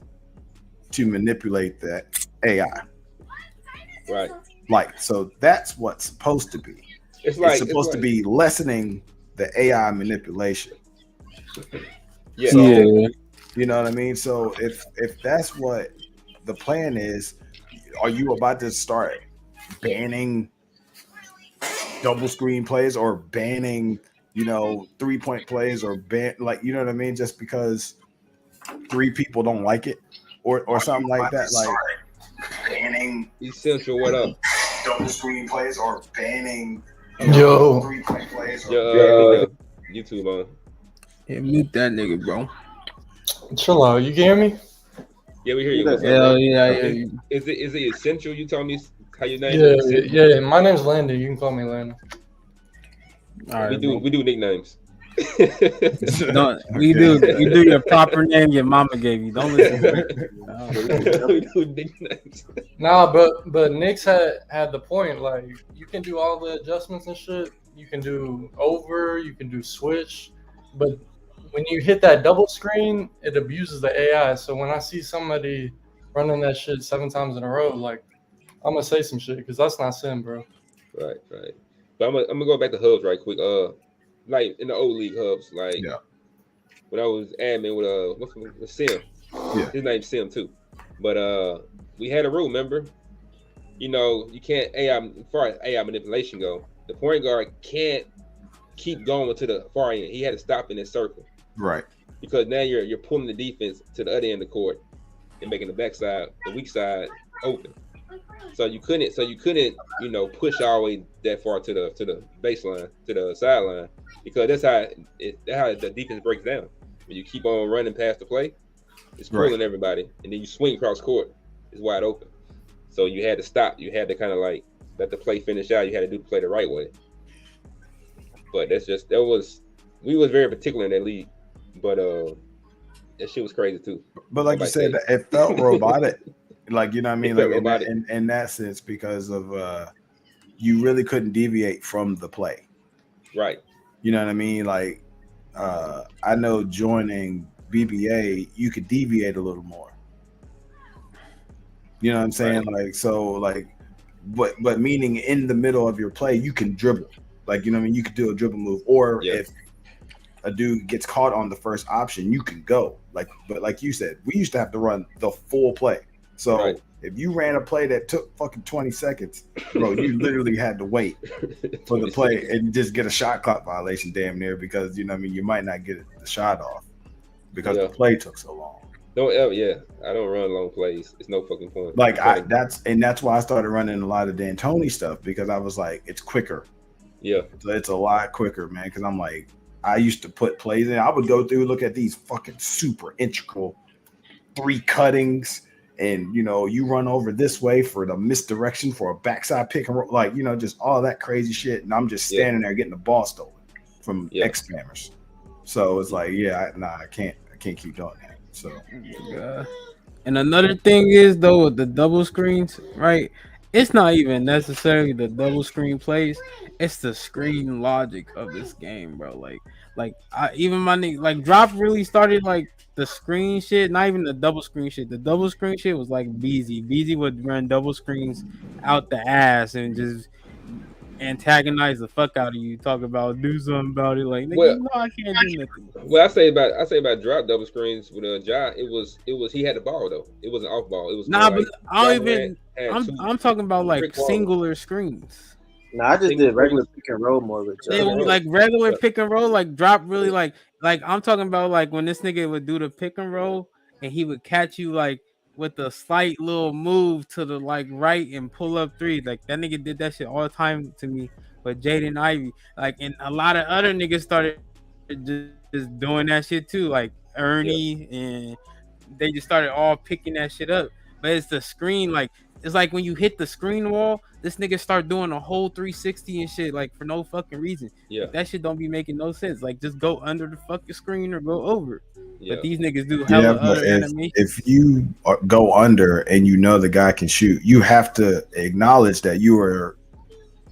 to manipulate that AI. Right. Like, so that's what's supposed to be. It's supposed to be lessening the AI manipulation. Yeah. So, you know what I mean? So if that's what the plan is, are you about to start banning double screen plays or banning, 3-point plays or like, you know what I mean? Just because 3 people don't like it or something like that. Like banning Essential, what up? Double screen plays or banning 3-point plays. YouTube on. Yeah, mute that nigga, bro. Chill out. You can hear me? Yeah, we hear you. Hell yeah. Is it essential? You told me how your name is? Yeah. My name's Landon. You can call me Landon. All right, we do nicknames. No, we do your proper name your mama gave you. Don't listen to we do nicknames. Nah, but Nick's had the point. Like, you can do all the adjustments and shit. You can do over. You can do switch. But when you hit that double screen, it abuses the AI. So when I see somebody running that shit 7 times in a row, like, I'm gonna say some shit because that's not Sim, bro. Right. But I'm gonna go back to hubs right quick. Like in the old league hubs, like when I was admin with Sim. Yeah. His name's Sim too. But we had a rule, remember? You can't as far as AI manipulation go, the point guard can't keep going to the far end. He had to stop in his circle. Right. Because now you're pulling the defense to the other end of the court and making the weak side open. So you couldn't, push all the way that far to the baseline, to the sideline, because that's how the defense breaks down. When you keep on running past the play, it's pulling everybody, and then you swing across court, it's wide open. So you had to stop. You had to kind of like let the play finish out. You had to do the play the right way. But we was very particular in that league, but that shit was crazy too. But like you said, it felt robotic. Like, you know what I mean? Like in that sense, because of you really couldn't deviate from the play. Right. You know what I mean? Like I know joining BBA, you could deviate a little more. You know what I'm saying? Right. Like so, like, but meaning in the middle of your play, you can dribble. Like you know what I mean? You could do a dribble move, or if a dude gets caught on the first option, you can go. Like, but like you said, we used to have to run the full play. So if you ran a play that took fucking 20 seconds, bro, you literally had to wait for the play seconds. And just get a shot clock violation damn near because you know what I mean, you might not get the shot off because the play took so long. Don't ever, I don't run long plays. It's no fucking point. Like that's why I started running a lot of D'Antoni stuff because I was like, it's quicker. Yeah, so it's a lot quicker, man. Because I'm like, I used to put plays in. I would go through, look at these fucking super integral 3 cuttings, and you know, you run over this way for the misdirection for a backside pick and roll, like you know, just all that crazy shit. And I'm just standing there getting the ball stolen from X-spammers. So it's like, I can't keep doing that. So, and another thing is though with the double screens, right? It's not even necessarily the double screen plays; it's the screen logic of this game, bro. Even my nigga, like Drop really started like the screen shit, not even the double screen shit. The double screen shit was like Beezy. Beezy would run double screens out the ass and just antagonize the fuck out of you. Talk about do something about it, like nigga, no, I can't do nothing. Well, I say about drop double screens with Ja. It was he had the ball though. It wasn't off ball. It was but I don't even. I'm talking about like singular screens. No, I just did regular pick and roll more with Ja. Like regular pick and roll, like Drop really like I'm talking about like when this nigga would do the pick and roll and he would catch you like with a slight little move to the like right and pull up 3. Like that nigga did that shit all the time to me with Jaden Ivey. Like and a lot of other niggas started just doing that shit too, like Ernie and they just started all picking that shit up. But it's the screen, like it's like when you hit the screen wall, this nigga start doing a whole 360 and shit, like for no fucking reason. Like, that shit don't be making no sense. Like just go under the fucking screen or go over. But these niggas do hella other animations. If you go under and you know the guy can shoot, you have to acknowledge that you are,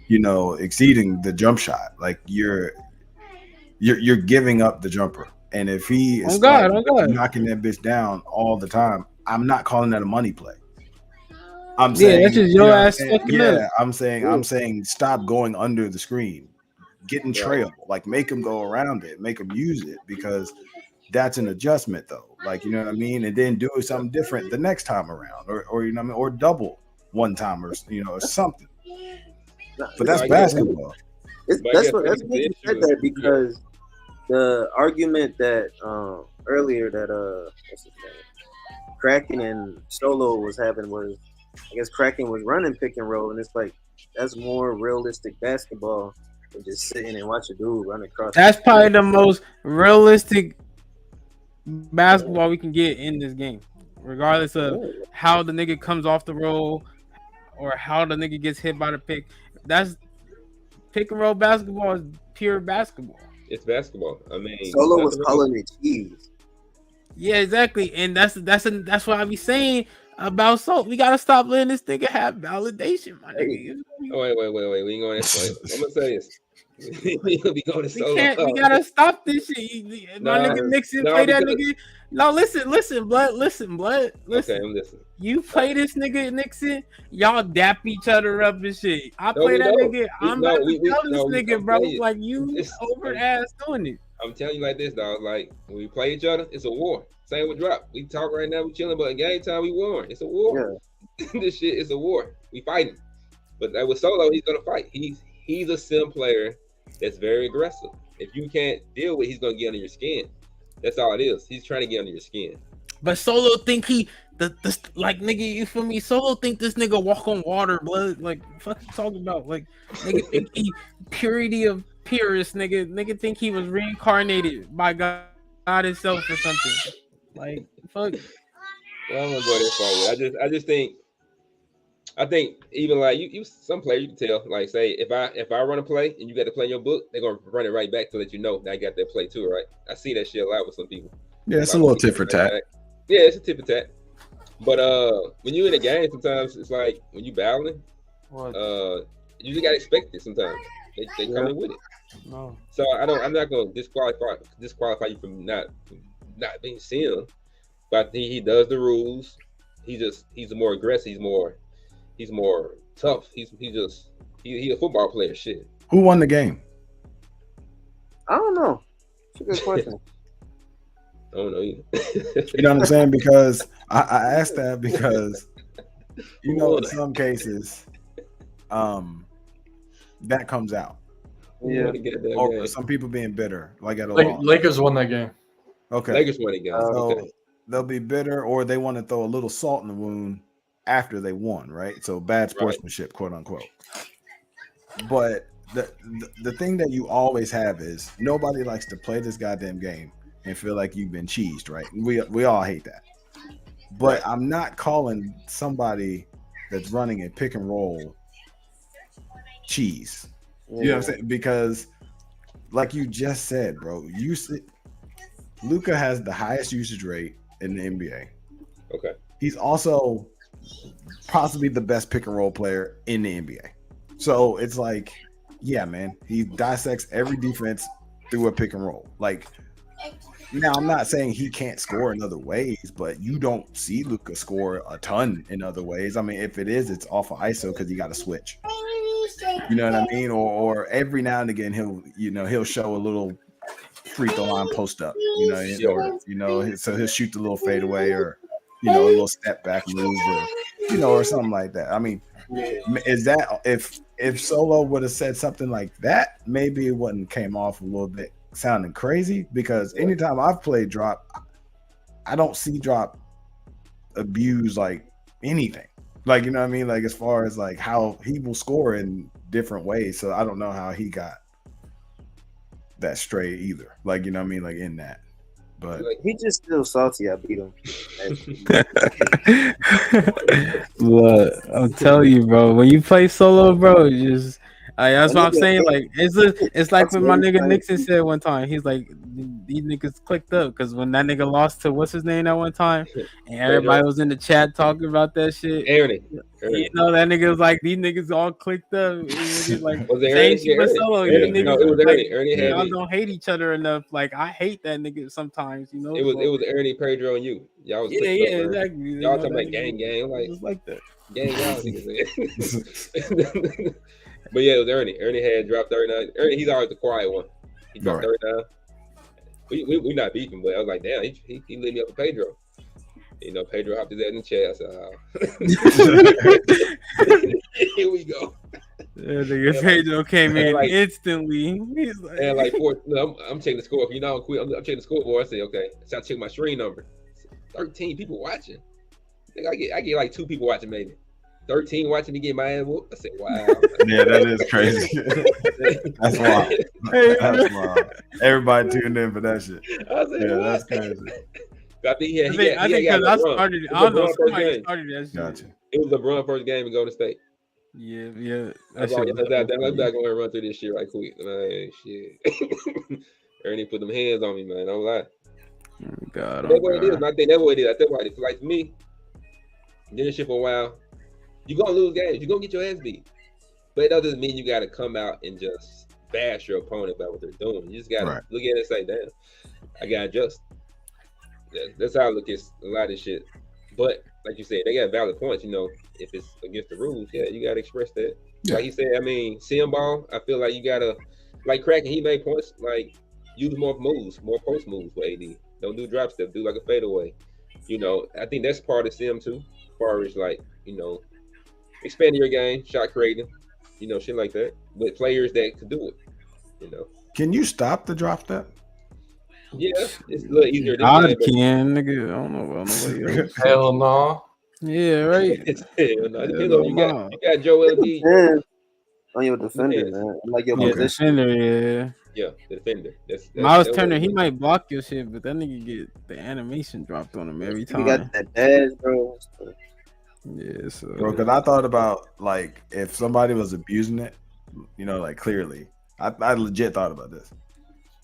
you know, exceeding the jump shot. Like you're giving up the jumper. And if he is knocking that bitch down all the time, I'm not calling that a money play. I'm saying that's just your ass fucking up. I'm saying stop going under the screen, get in trail, like make him go around it, make him use it because that's an adjustment though. Like you know what I mean, and then do something different the next time around, or you know what I mean, or double one time or you know or something. But that's basketball. That's what you said that because the argument that earlier that what's his name, Kraken and Solo was having was. I guess Kraken was running pick and roll, and it's like that's more realistic basketball than just sitting and watch a dude run across. That's probably the most realistic basketball we can get in this game, regardless of how the nigga comes off the roll or how the nigga gets hit by the pick. That's pick and roll basketball is pure basketball. It's basketball. I mean, Solo was calling it cheese. Yeah, exactly, and that's what I be saying. About Solo, we gotta stop letting this nigga have validation, my nigga. Oh, wait. We ain't going that way. I'm gonna say this. We gonna be going to Solo. We gotta stop this shit. My nigga Nixon play that nigga. No, listen, blood. Listen. Okay, I'm listening. You play this nigga Nixon, y'all dap each other up and shit. I play that nigga. I'm about to tell this nigga, bro. Like you over ass doing it. I'm telling you like this, dog. Like when we play each other, it's a war. Same with Drop. We talk right now, we chilling, but in game time, we warring. It's a war. Yeah. This shit is a war. We fighting. But with Solo, he's gonna fight. He's a sim player that's very aggressive. If you can't deal with, he's gonna get under your skin. That's all it is. He's trying to get under your skin. But Solo think like nigga, you feel me? Solo think this nigga walk on water, blood. Like fuck you talking about? Like nigga think he purity of purest, nigga. Nigga think he was reincarnated by God himself or something. Like fuck. Well, I'm gonna go that far. I just think even like you some player you can tell. Like say if I run a play and you got to play in your book, they're gonna run it right back to let you know that I got that play too, right? I see that shit a lot with some people. Yeah, it's a little tit for tat. Yeah, it's a tit for tat. But when you're in a game, sometimes it's like when you battling, you just gotta expect it. Sometimes they come in with it. No. So I'm not gonna disqualify you from not not being Sim, but he does the rules. He's more aggressive. He's more tough. He a football player. Shit. Who won the game? I don't know. It's a good question. I don't know either. You know what I'm saying? Because I asked that because in some cases, that comes out. Yeah. Or some people being bitter, like at a loss. Lakers won that game. Okay. Lakers won the game. So Okay. they'll be bitter, or they want to throw a little salt in the wound after they won, right? So bad sportsmanship, quote unquote. But the thing that you always have is nobody likes to play this goddamn game and feel like you've been cheesed, right? We all hate that. But I'm not calling somebody that's running a pick and roll cheese. You know what I'm saying? Because like you just said, bro, Luka has the highest usage rate in the NBA. Okay. He's also possibly the best pick and roll player in the NBA. So it's like, yeah, man, he dissects every defense through a pick and roll. Like, now I'm not saying he can't score in other ways, but you don't see Luka score a ton in other ways. I mean, if it is, it's off of ISO because he got to switch. You know what I mean? Or every now and again he'll show a little free throw line post up. So he'll shoot the little fadeaway or a little step back move or something like that. I mean, is that if Solo would have said something like that, maybe it wouldn't came off a little bit sounding crazy, because anytime I've played drop, I don't see drop abuse like anything. Like, you know what I mean? Like, as far as like how he will score in different ways. So I don't know how he got that straight either. Like, you know what I mean? Like in that. But he just still salty. I beat him. Look, I'm telling you, bro. When you play solo, bro, that's what I'm saying. Like it's like when my nigga Nixon said one time. He's like, these niggas clicked up because when that nigga lost to what's his name that one time, and everybody was in the chat talking about that shit. Ernie. You know, that nigga was like, these niggas all clicked up. It was like, was it Ernie? Yeah, Solo. Ernie. No, it was Ernie. Like, Ernie had y'all me. don't hate each other enough. Like, I hate that nigga sometimes. You know, It was Ernie, Pedro, and you. Y'all was exactly. Y'all talking about gang. Like, just like that. Gang, y'all niggas. But yeah, it was Ernie. Ernie had dropped 39. Ernie, he's always the quiet one. He dropped 39. We not beefing, but I was like, damn, he lit me up with Pedro. Pedro hopped his head in the chair. I said, here we go. Yeah, nigga, Pedro came in instantly. He's like, and I'm checking the score. I'm checking the scoreboard. I say, okay. So I check my screen number. 13 people watching. I get like 2 people watching maybe. 13 watching me get my ass whooped. I said, wow. Yeah, that is crazy. That's wild. That's wild. Everybody tuned in for that shit. I said, yeah, that's crazy. I think because I started. I don't know. Somebody started that shit. Gotcha. It was LeBron's first game in Golden State. Yeah. Let's back go and run through this shit right quick. Like, shit. Ernie put them hands on me, man. Don't lie. God, that's what it is. I think that's what it is. I think what it is. Like me, did this shit for a while. You're gonna lose games. You're gonna get your ass beat. But it doesn't mean you gotta come out and just bash your opponent about what they're doing. You just gotta look at it and say, damn, I gotta adjust. That's how I look at a lot of this shit. But like you said, they got valid points. If it's against the rules, yeah, you gotta express that. Yeah. Like he said, I mean, Sim ball, I feel like you gotta, like Kraken, he made points, like use more moves, more post moves for AD. Don't do drop step, do like a fadeaway. I think that's part of Sim too, as far as like, expanding your game, shot creating, shit like that. With players that could do it, Can you stop the drop step? Yeah, it's a little easier. I can, nigga. I don't know about nobody else. Hell no. Yeah, right. Hell no. You got Joel Embiid. On your defender, man. Like your position. Defender, yeah, the defender. That's Miles Turner, he might block your shit, but that nigga get the animation dropped on him every time. You got that dash, bro. Yeah, so bro, because I thought about like if somebody was abusing it, like clearly, I legit thought about this.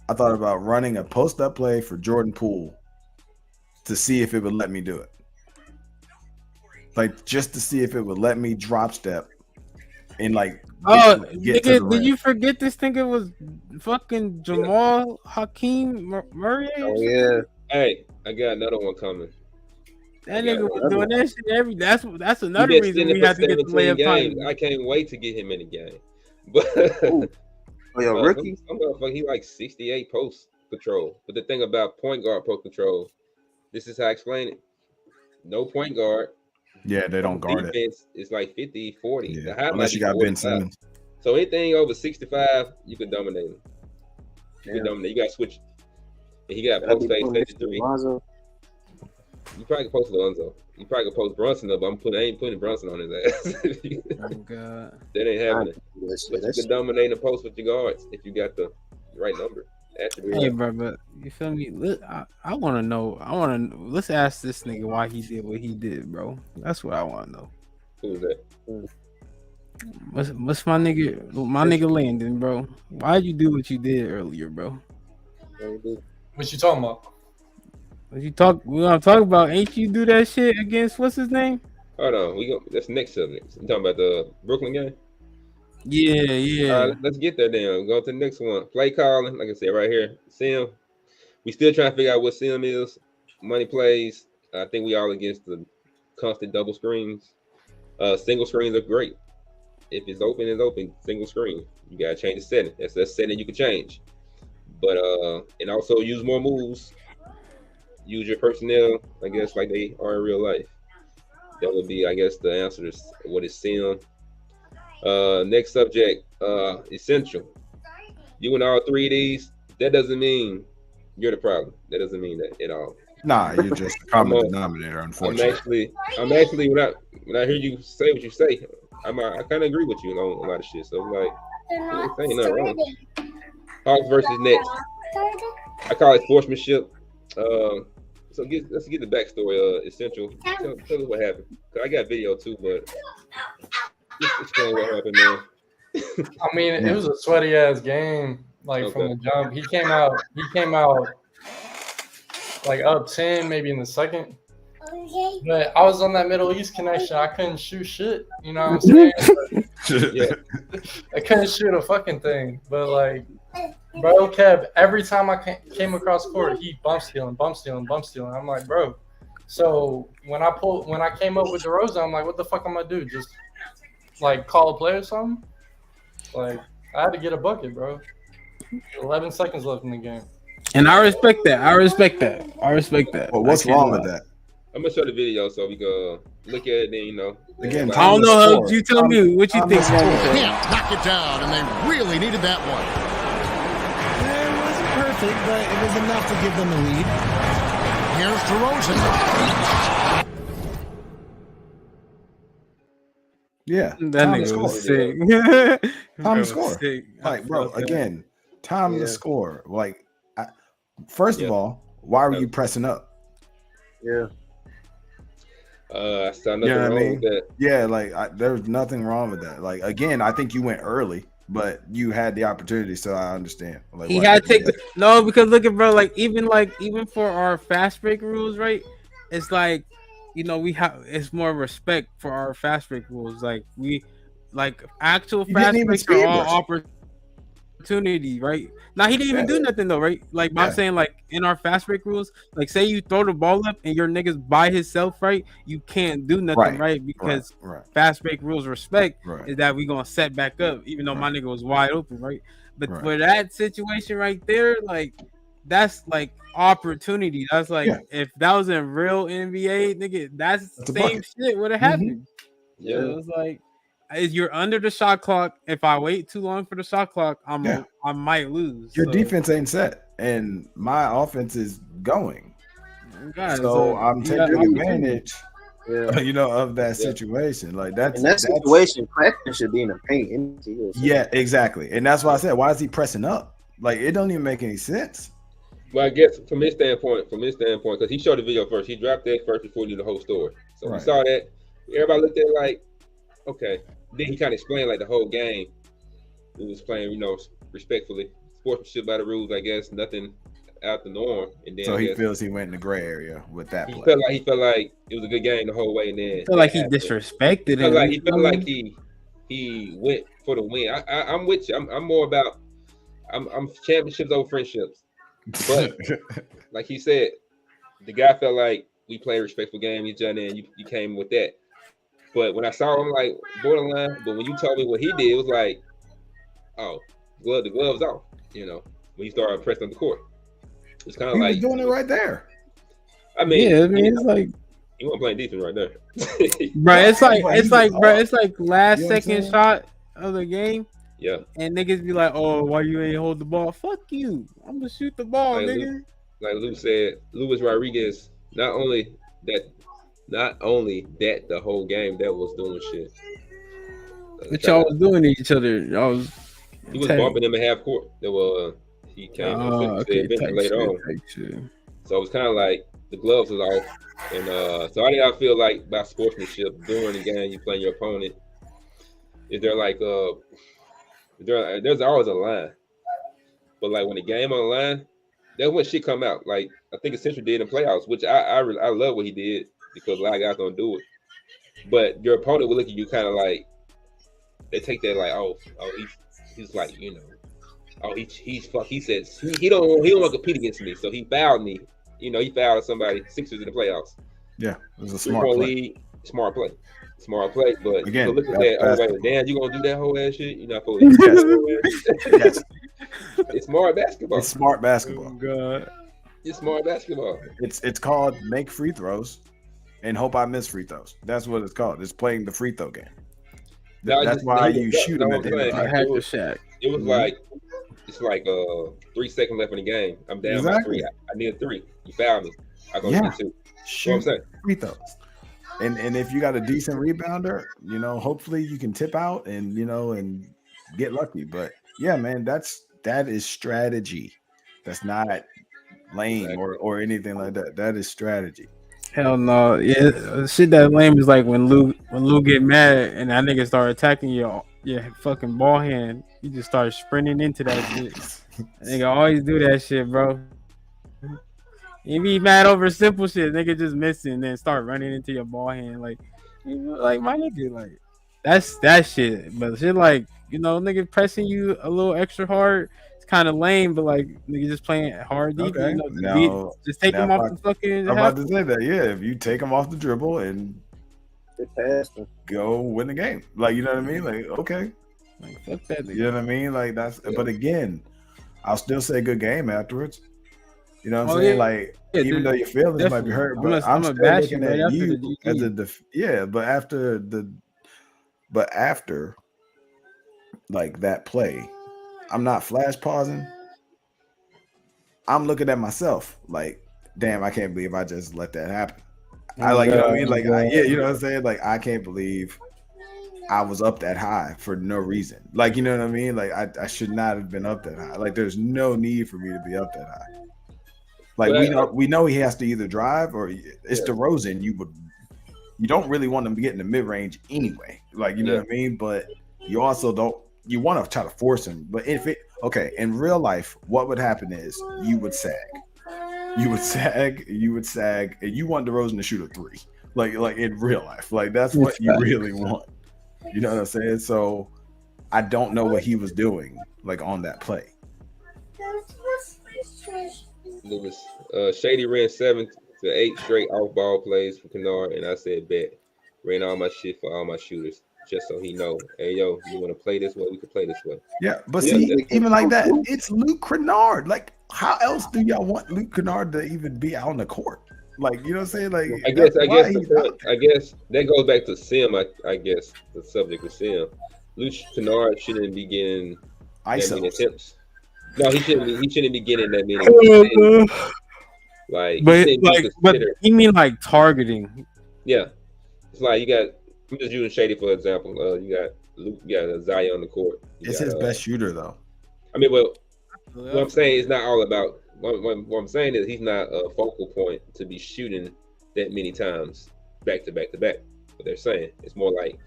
I thought about running a post-up play for Jordan Poole to see if it would let me do it. Like just to see if it would let me drop step and like get nigga, did you forget this nigga was fucking Jamal Hakeem Murray? Oh yeah. Hey, I got another one coming. That nigga was doing that shit That's another He been reason sitting we for had to get the 17 layup time. games. I can't wait to get him in the game. But rookie. some motherfucker, he like 68 post control. But the thing about point guard post control, this is how I explain it. No point guard. Yeah, they don't guard it. Defense is like 50, 40. Yeah. The high Unless you got Ben Simmons. So anything over 65, you can dominate him. You can dominate. You got to switch. And he got post fake 33. You probably can post Lonzo. You probably can post Brunson up, but I ain't putting Brunson on his ass. Oh God, that ain't happening. But you can dominate the post with your guards if you got the right number. Hey, bro, but you feel me? I want to know. Let's ask this nigga why he did what he did, bro. That's what I want to know. Who's that? What's my nigga Landon, bro? Why'd you do what you did earlier, bro? What you talking about? We gonna talk about? Ain't you do that shit against what's his name? Hold on, that's next subject. You talking about the Brooklyn game? Yeah. All right, let's get there then. Go to the next one. Play calling, like I said right here. Sim. We still trying to figure out what Sim is. Money plays. I think we all against the constant double screens. Single screens are great. If it's open, it's open. Single screen. You gotta change the setting. That's a setting you can change. But and also use more moves. Use your personnel, I guess, like they are in real life. That would be, I guess, the answer to what is Sim. Next subject, essential. You in all three of these, that doesn't mean you're the problem. That doesn't mean that at all. Nah, you're just a common denominator, unfortunately. I'm actually when I hear you say what you say, I kind of agree with you on a lot of shit. So like, ain't nothing wrong. Hawks versus Nets. I call it sportsmanship. So let's get the backstory. Essential. Tell us what happened. Cause I got video too, but just explain what happened, man. I mean, it was a sweaty ass game. Like from the jump, he came out like up 10, maybe in the second. But I was on that Middle East connection. I couldn't shoot shit. You know what I'm saying? Yeah. I couldn't shoot a fucking thing. But like, bro kept every time I came across court, he bump stealing. I'm like, bro. So when I came up with DeRozan, I'm like, what the fuck am I gonna do? Just like call a play or something? Like I had to get a bucket, bro. 11 seconds left in the game. And I respect that. Well, what's wrong with that? I'm gonna show the video so we can look at it. Then you know. Again, I don't know. You tell me what you think. Can't knock it down, and they really needed that one. It wasn't perfect, but it was enough to give them the lead. Here's DeRozan. Yeah, that nigga was sick. Time to score. Like, bro, again, time to score. Like, first of all, why were you pressing up? Yeah. I saw nothing wrong with that. Yeah, like there's nothing wrong with that. Like, again, I think you went early, but you had the opportunity, so I understand. Like, he had to take because look at bro, even for our fast break rules, right? It's like, you know, it's more respect for our fast break rules. Like actual fast breaks are all opportunity, right? Now he didn't even do nothing though, right? Like I'm saying, like in our fast break rules, like say you throw the ball up and your nigga's by himself, right? You can't do nothing, right? Because fast break rules respect is that we gonna set back up, even though my nigga was wide open, right? But for that situation right there, like that's like opportunity. That's like if that was in real NBA, nigga, that's the same shit would have happened. Yeah, it was like you're under the shot clock. If I wait too long for the shot clock, I might lose. Your defense ain't set, and my offense is going. So I'm taking advantage, you know, of that situation. Like that's situation. Claxton should be in the paint. Yeah, exactly, and that's why I said, why is he pressing up? Like it don't even make any sense. Well, I guess from his standpoint, because he showed the video first, he dropped that first before he did the whole story. So we saw that. Everybody looked at it like, okay. Then he kind of explained like the whole game. He was playing, you know, respectfully, sportsmanship by the rules. I guess nothing out the norm. And then so he feels he went in the gray area with that. He felt like it was a good game the whole way. And then felt like he disrespected him. He felt like he went for the win. I'm with you. I'm more about I'm championships over friendships. But like he said, the guy felt like we played a respectful game, each other, and you came with that. But when I saw him, like borderline. But when you told me what he did, it was like, oh, the gloves off. You know, when he started pressing the court, it's kind of He like was doing it right there. I mean, yeah, I mean, it's like, he wasn't playing defense right there. bro, it's like last You know what I'm second saying? shot of the game, Yeah, and niggas be like, oh, why you ain't hold the ball? Fuck you, I'm gonna shoot the ball, like nigga. Lou said, Luis Rodriguez. Not only that the whole game that was doing shit. What y'all was doing to each other? Y'all was He was bumping him in half court. That was he came okay, eventually later on. Shit. So it was kind of like the gloves was off, and so I did feel like about sportsmanship during the game. You playing your opponent. Is there like there's always a line, but like when the game on the line, that's when shit come out. Like I think Essential did in playoffs, which I love what he did because a lot of guys don't do it. But your opponent will look at you kind of like they take that like oh he's like he says he don't want to compete against me, so he fouled me. You know, he fouled somebody Sixers in the playoffs. Yeah, it was a smart play. Smart play. But again, you look at that. Oh wait, damn, you gonna do that whole ass shit? You're not supposed to. Yes. It's smart basketball. It's smart basketball. Oh, God. It's smart basketball. It's called make free throws and hope I miss free throws. That's what it's called. It's playing the free throw game. That's why you shoot them at the end of the I had the Shaq. It was like it's like 3 seconds left in the game. I'm down by 3. I need a 3. You fouled me. I go get 2. Shoot, what I'm saying? Free throws. And if you got a decent rebounder, you know, hopefully you can tip out and you know and get lucky. But yeah, man, that is strategy. That's not lame or anything like that. That is strategy. Hell no. Yeah, shit that lame is like when Lou get mad and that nigga start attacking your fucking ball hand, you just start sprinting into that shit. That nigga always do that shit, bro. You be mad over simple shit, nigga just missing and then start running into your ball hand like my nigga, like that's that shit. But shit like, you know, nigga pressing you a little extra hard, it's kind of lame, but like nigga just playing hard deep. Okay. You know, just take him off the fucking. I'm about to say that, yeah. If you take him off the dribble and go win the game, like you know what I mean, like okay, like fuck that nigga. You know what I mean, like that's. Yeah. But again, I'll still say good game afterwards. You know what I'm saying? Yeah. Like even though your feelings might be hurt, but I'm still looking at you as a but after like that play, I'm not flash pausing. I'm looking at myself like, damn, I can't believe I just let that happen. I like, you know what I mean? Like, you know what I'm saying? Like, I can't believe I was up that high for no reason. Like, you know what I mean? Like, I should not have been up that high. Like, there's no need for me to be up that high. Like, we know he has to either drive or it's DeRozan. You don't really want him to get in the mid range anyway. Like, you know what I mean? But you also don't. You want to try to force him. But in real life, what would happen is you would sag. You would sag, and you want DeRozan to shoot a 3. Like in real life. Like that's what you really want. You know what I'm saying? So I don't know what he was doing like on that play. Lewis, Shady ran 7 to 8 straight off ball plays for Kennard, and I said bet. Ran all my shit for all my shooters. Just so he know, hey yo, you want to play this way? We can play this way. Yeah, but see, even like that, it's Luke Kennard. Like, how else do y'all want Luke Kennard to even be out on the court? Like, you know what I'm saying? Like, I guess that goes back to Sim. I guess the subject with Sim. Luke Kennard shouldn't be getting that many attempts. No, he shouldn't be getting that many. But you mean like targeting? Yeah, it's like you got. I'm just using Shady for example. You got Luke, you got Zion on the court. It's his best shooter though. I mean, well, what I'm saying is not all about. What I'm saying is he's not a focal point to be shooting that many times back to back to back. What they're saying, it's more like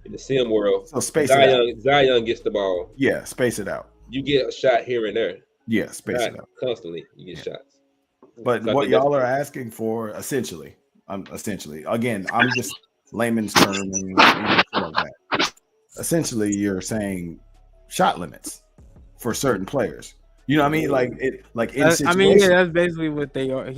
in the sim world. So Zion gets the ball. Yeah, space it out. You get a shot here and there. Yeah, space it out. Constantly, you get shots. But so what y'all are asking for, essentially, again, I'm just layman's term and like that. Essentially, you're saying shot limits for certain players. You know what I mean? Like it. Like in I mean, yeah, that's basically what they are.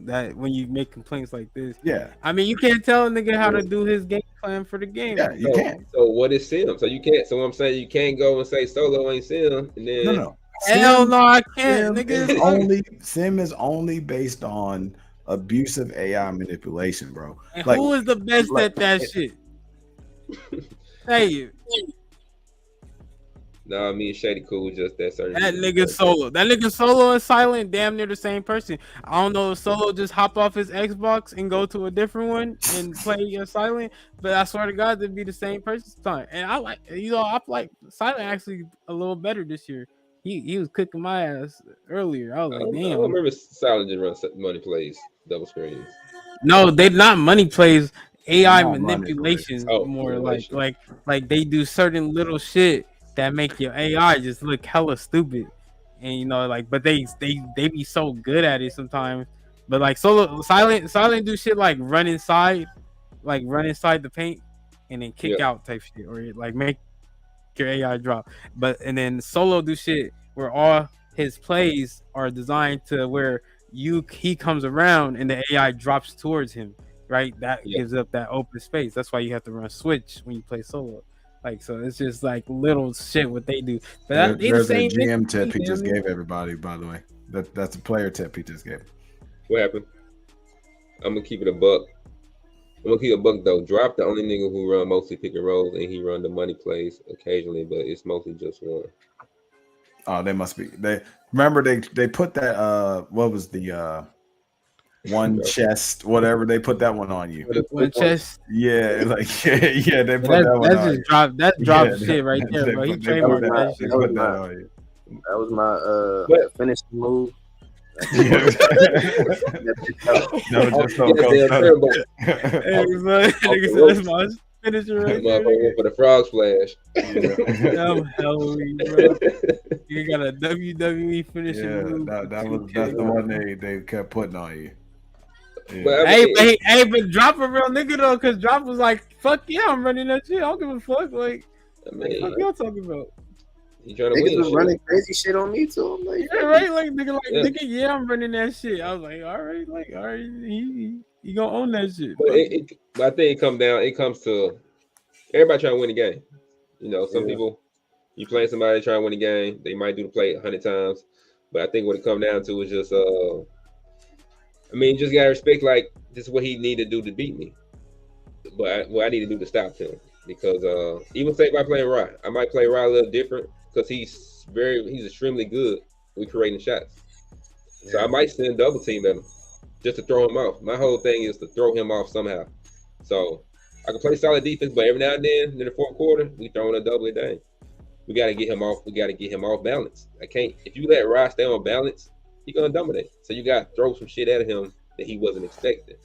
that when you make complaints like this. Yeah. I mean, you can't tell a nigga how to do his game plan for the game. Yeah, you can't. So what is sim? So you can't. So I'm saying you can't go and say solo ain't sim, and then No. Hell no, I can't, Sim is only based on abusive AI manipulation, bro. And who is the best at that shit? Say it. No, me and Shady cool, just that certain. That nigga Solo. That nigga Solo and Silent damn near the same person. I don't know if Solo just hop off his Xbox and go to a different one and play Silent, but I swear to God, they'd be the same person time. And I like Silent actually a little better this year. He was cooking my ass earlier. I was like, damn. I don't remember Silent just run money plays, double screens. No, they not money plays. AI manipulations more manipulation. like they do certain little shit that make your AI just look hella stupid, and you know, like, but they be so good at it sometimes. But like Silent do shit like run inside the paint and then kick out type shit, or like make your AI drop. But and then Solo do shit where all his plays are designed to where he comes around and the AI drops towards him, right? That gives up that open space. That's why you have to run switch when you play Solo. Like, so it's just like little shit what they do. But there's a GM tip he just gave everybody, by the way. That's a player tip he just gave. What happened? I'm gonna keep it a buck. I'm gonna keep it a buck though. Drop the only nigga who run mostly pick and rolls, and he run the money plays occasionally, but it's mostly just one. Oh, they must be. They remember they put that what was the one chest, whatever, they put that one on you. One chest. Yeah, like yeah, they put that one on you. That dropped shit right there, bro. He trademarked that shit. That was my finishing move. That's my finisher right there. For the frog splash. I'm hellly, bro. You got a WWE finishing move. That's the one they kept putting on you. Yeah. But Drop a real nigga though, because Drop was like, "Fuck yeah, I'm running that shit. I don't give a fuck." Like, what y'all talking about? Niggas was running crazy shit on me too. I'm like, yeah, right, like nigga, yeah, I'm running that shit. I was like, all right, he gonna own that shit. But I think it comes to everybody trying to win the game. You know, some people, you playing somebody trying to win the game, they might do the play 100 times, but I think what it comes down to is just just gotta respect, like, this is what he need to do to beat me. But what I need to do to stop him. Because even say if I play Rye, I might play Rye a little different because he's extremely good with creating shots. So I might send double team at him just to throw him off. My whole thing is to throw him off somehow. So I can play solid defense, but every now and then in the fourth quarter, we throwing a double a day. We gotta get him off. We gotta get him off balance. If you let Rye stay on balance, he's gonna dominate. So you gotta throw some shit at him that he wasn't expecting.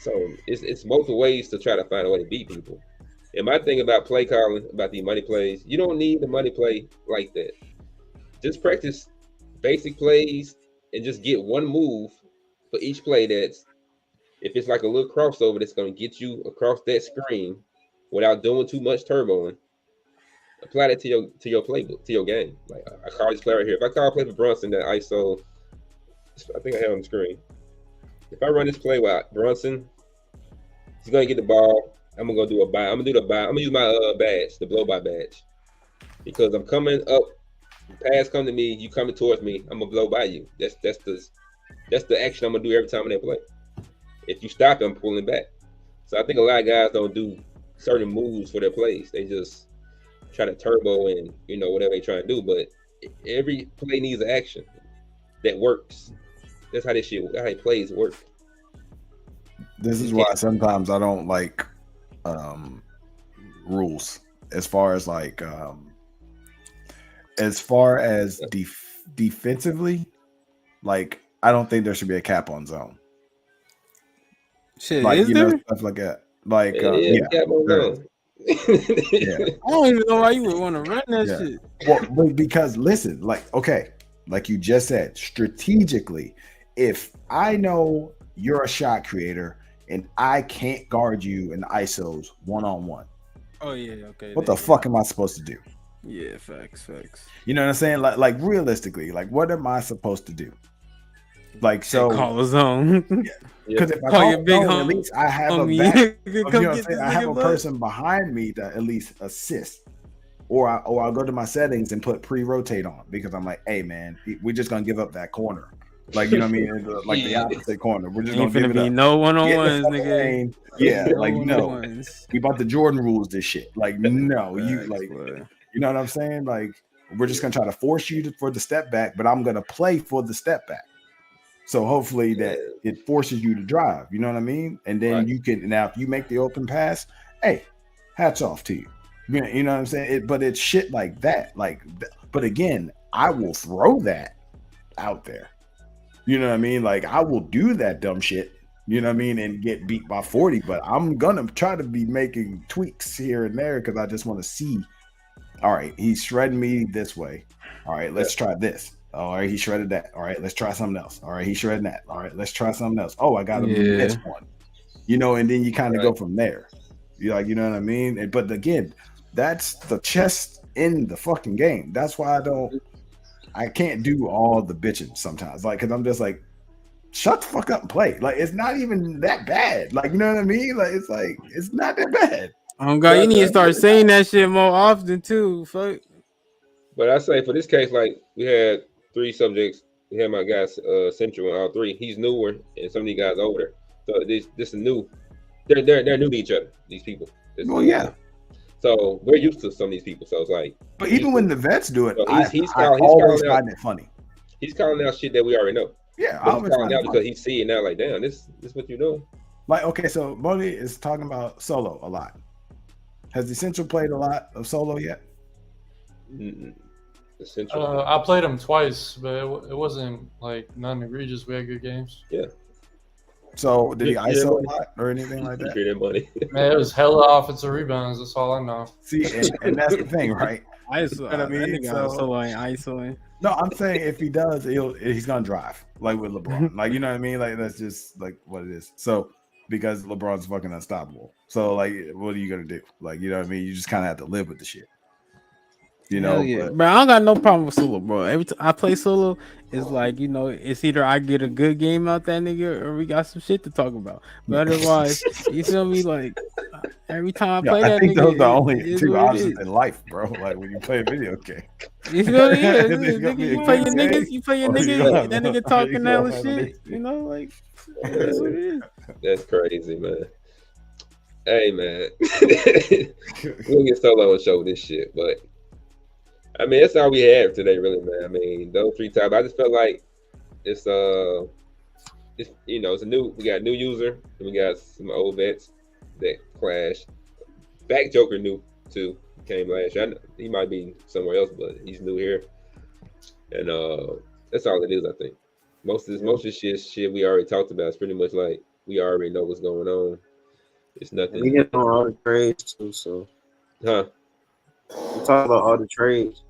So it's multiple ways to try to find a way to beat people. And my thing about play calling, about these money plays, you don't need the money play like that. Just practice basic plays and just get one move for each play if it's like a little crossover that's going to get you across that screen without doing too much turboing. Apply that to your playbook, to your game. Like, I call this play right here. If I call a play for Brunson that ISO, I think I have on the screen. If I run this play with Brunson, he's going to get the ball. I'm gonna go do a buy. I'm gonna do the buy. I'm gonna use my badge, the blow by badge, because I'm coming up. Pass come to me. You coming towards me. I'm gonna blow by you. That's the action I'm gonna do every time they play. If you stop, I'm pulling back. So I think a lot of guys don't do certain moves for their plays. They just try to turbo and whatever they try to do. But every play needs an action that works. That's how how plays work. This is why sometimes I don't like rules as far as like defensively. Like, I don't think there should be a cap on zone. Shit, like, is there? Stuff like that. Like, cap on zone. I don't even know why you would want to run that shit. Well, because listen, like you just said, strategically, if I know you're a shot creator and I can't guard you in ISOs one-on-one. Oh yeah, okay. What the fuck am I supposed to do? Yeah, facts. You know what I'm saying? Like realistically, like, what am I supposed to do? Like so, call a zone. because if I Call call your big zone, at least I have a homie. back. Come You know what I'm get saying? this I have nigga a blood. person behind me to at least assist. Or I'll go to my settings and put pre-rotate on because I'm like, hey man, we're just gonna give up that corner. Like you know what I mean? Like the opposite corner. We're just Ain't gonna give finna it be up. no Get in the one-on-ones, fucking nigga. lane. Yeah, No like no. one-on-ones. We about the Jordan rules this shit. Like, no, you Facts, like boy. you know what I'm saying? Like, we're just gonna try to force you for the step back, but I'm gonna play for the step back. So hopefully that it forces you to drive. You know what I mean? And then you can now if you make the open pass, hey, hats off to you. You know what I'm saying? But it's shit like that. Like, but again, I will throw that out there. You know what I mean? Like, I will do that dumb shit. You know what I mean? And get beat by 40. But I'm gonna try to be making tweaks here and there because I just want to see. All right, he's shredding me this way. All right, let's try this. All right, he shredded that. All right, let's try something else. All right, he's shredding that. All right, let's try something else. Oh, I got him this one. You know, and then you kind of go from there. You like, you know what I mean? But again, that's the chess in the fucking game. That's why I can't do all the bitching sometimes. Like, cause I'm just like, shut the fuck up and play. Like, it's not even that bad. Like, you know what I mean? Like, it's not that bad. Oh God, you need to start saying that shit more often too. Fuck. But I say for this case, like we had 3 subjects. We had my guys Central in all 3. He's newer, and some of these guys older. So this is new. They're new to each other. These people. Well, yeah. So we're used to some of these people. So it's like. But even when the vets do it, So he's always find it funny. He's calling out shit that we already know. Yeah, I always calling out because he's seeing now. Like, damn, this what you doing. Like, okay, so Moni is talking about solo a lot. Has Essential played a lot of solo yet? Essential. I played him twice, but it wasn't like none egregious. We had good games. Yeah. So did he ISO a lot or anything like that? Man, it was hella offensive rebounds. That's all I know. See, and that's the thing, right? ISO. You know what I mean? So ain't ISOing. No, I'm saying if he does, he's gonna drive like with LeBron. Like, you know what I mean? Like, that's just like what it is. So because LeBron's fucking unstoppable. So like, what are you gonna do? Like, you know what I mean? You just kind of have to live with the shit. You know, but I don't got no problem with solo, bro. Every time I play solo, it's like, you know, it's either I get a good game out that nigga or we got some shit to talk about. But otherwise, you feel me? Like every time I play that, I think nigga, those are the only 2 options in life, bro. Like when you play a video game. You feel me? Yeah, nigga, you play your niggas, that nigga talking hella shit. You know, like that's what it is. That's crazy, man. Hey, man, we'll get solo and show this shit, but. I mean, that's all we have today, really, man. I mean, those 3 times. I just felt like it's you know, we got a new user and we got some old vets that clash. Back Joker new too. Came last year. He might be somewhere else, but he's new here. And that's all it is, I think. Most of this shit we already talked about. It's pretty much like we already know what's going on. It's nothing. We get on all the trades too, so. Huh? We talk about all the trades.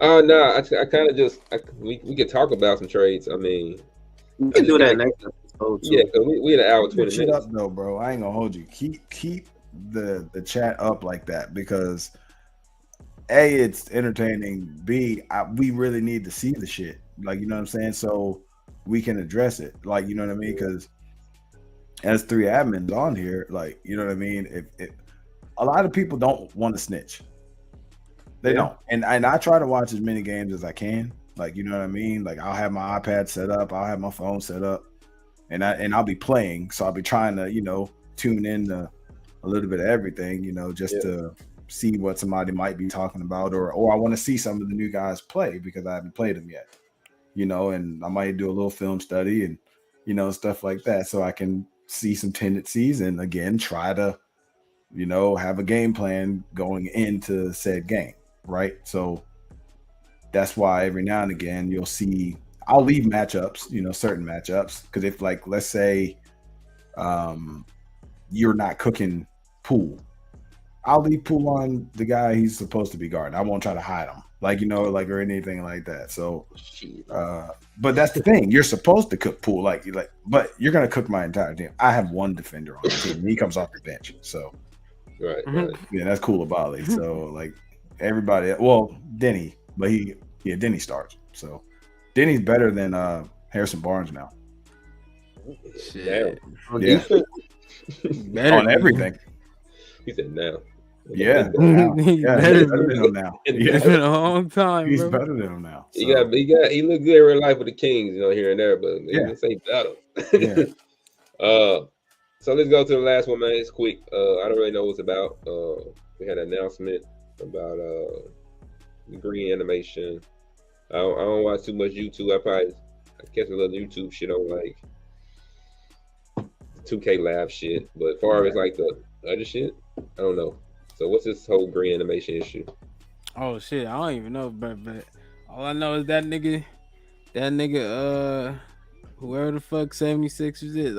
Oh no, I kind of just we could talk about some trades. I mean, we can do that next episode too. Yeah, because we had an hour 20 minutes. Up though, bro. I ain't gonna hold you. Keep the chat up like that because A, it's entertaining. B, we really need to see the shit. Like, you know what I'm saying? So we can address it. Like, you know what I mean? Because as 3 admins on here, like, you know what I mean? If a lot of people don't want to snitch. They don't. And I try to watch as many games as I can. Like, you know what I mean? Like, I'll have my iPad set up. I'll have my phone set up. And I'll be playing. So I'll be trying to, you know, tune in to a little bit of everything, you know, just to see what somebody might be talking about. Or I want to see some of the new guys play because I haven't played them yet. You know, and I might do a little film study and, you know, stuff like that. So I can see some tendencies and, again, try to, you know, have a game plan going into said game. Right. So that's why every now and again you'll see I'll leave matchups, you know, certain matchups. Because if, like, let's say you're not cooking Poole, I'll leave Poole on the guy he's supposed to be guarding. I won't try to hide him, like, you know, like, or anything like that. So, but that's the thing. You're supposed to cook Poole, like, but you're gonna cook my entire team. I have one defender on the team. And he comes off the bench, so right. Yeah, that's cool about it. So, like. Everybody, well, Denny, but Denny starts. So Denny's better than Harrison Barnes now. Shit. On Yeah. defense, Better On everything. He said now. Yeah. Now. Now. He Yeah, better he's better be. than him now. It's Yeah. It's been a long time, He's bro. better than him now. He So, he looked good in real life with the Kings, here and there, but they Yeah. didn't say battle. yeah. So let's go to the last one, man. It's quick. I don't really know what it's about. We had an announcement about the green animation. I don't watch too much YouTube. I catch a little YouTube shit on like 2K Lab shit, but as far as like the other shit, I don't know. So what's this whole green animation issue? Oh shit, I don't even know, but all I know is that nigga, whoever the fuck 76ers is.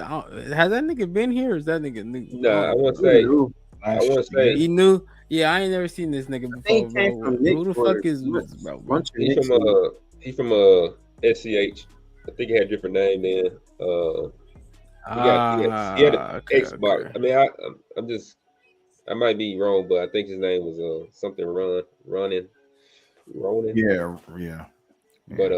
Has that nigga been here? Or is that nigga new? Nah, I want to say He knew. Yeah, I ain't never seen this nigga I think before, he came bro. from Nick Who the for fuck is bunch- this, bro? bunch of he's Knicks from fans. he's from SCH. I think he had a different name then. He had an Okay, Xbox. okay. I mean, I might be wrong, but I think his name was something Ronin. Yeah. But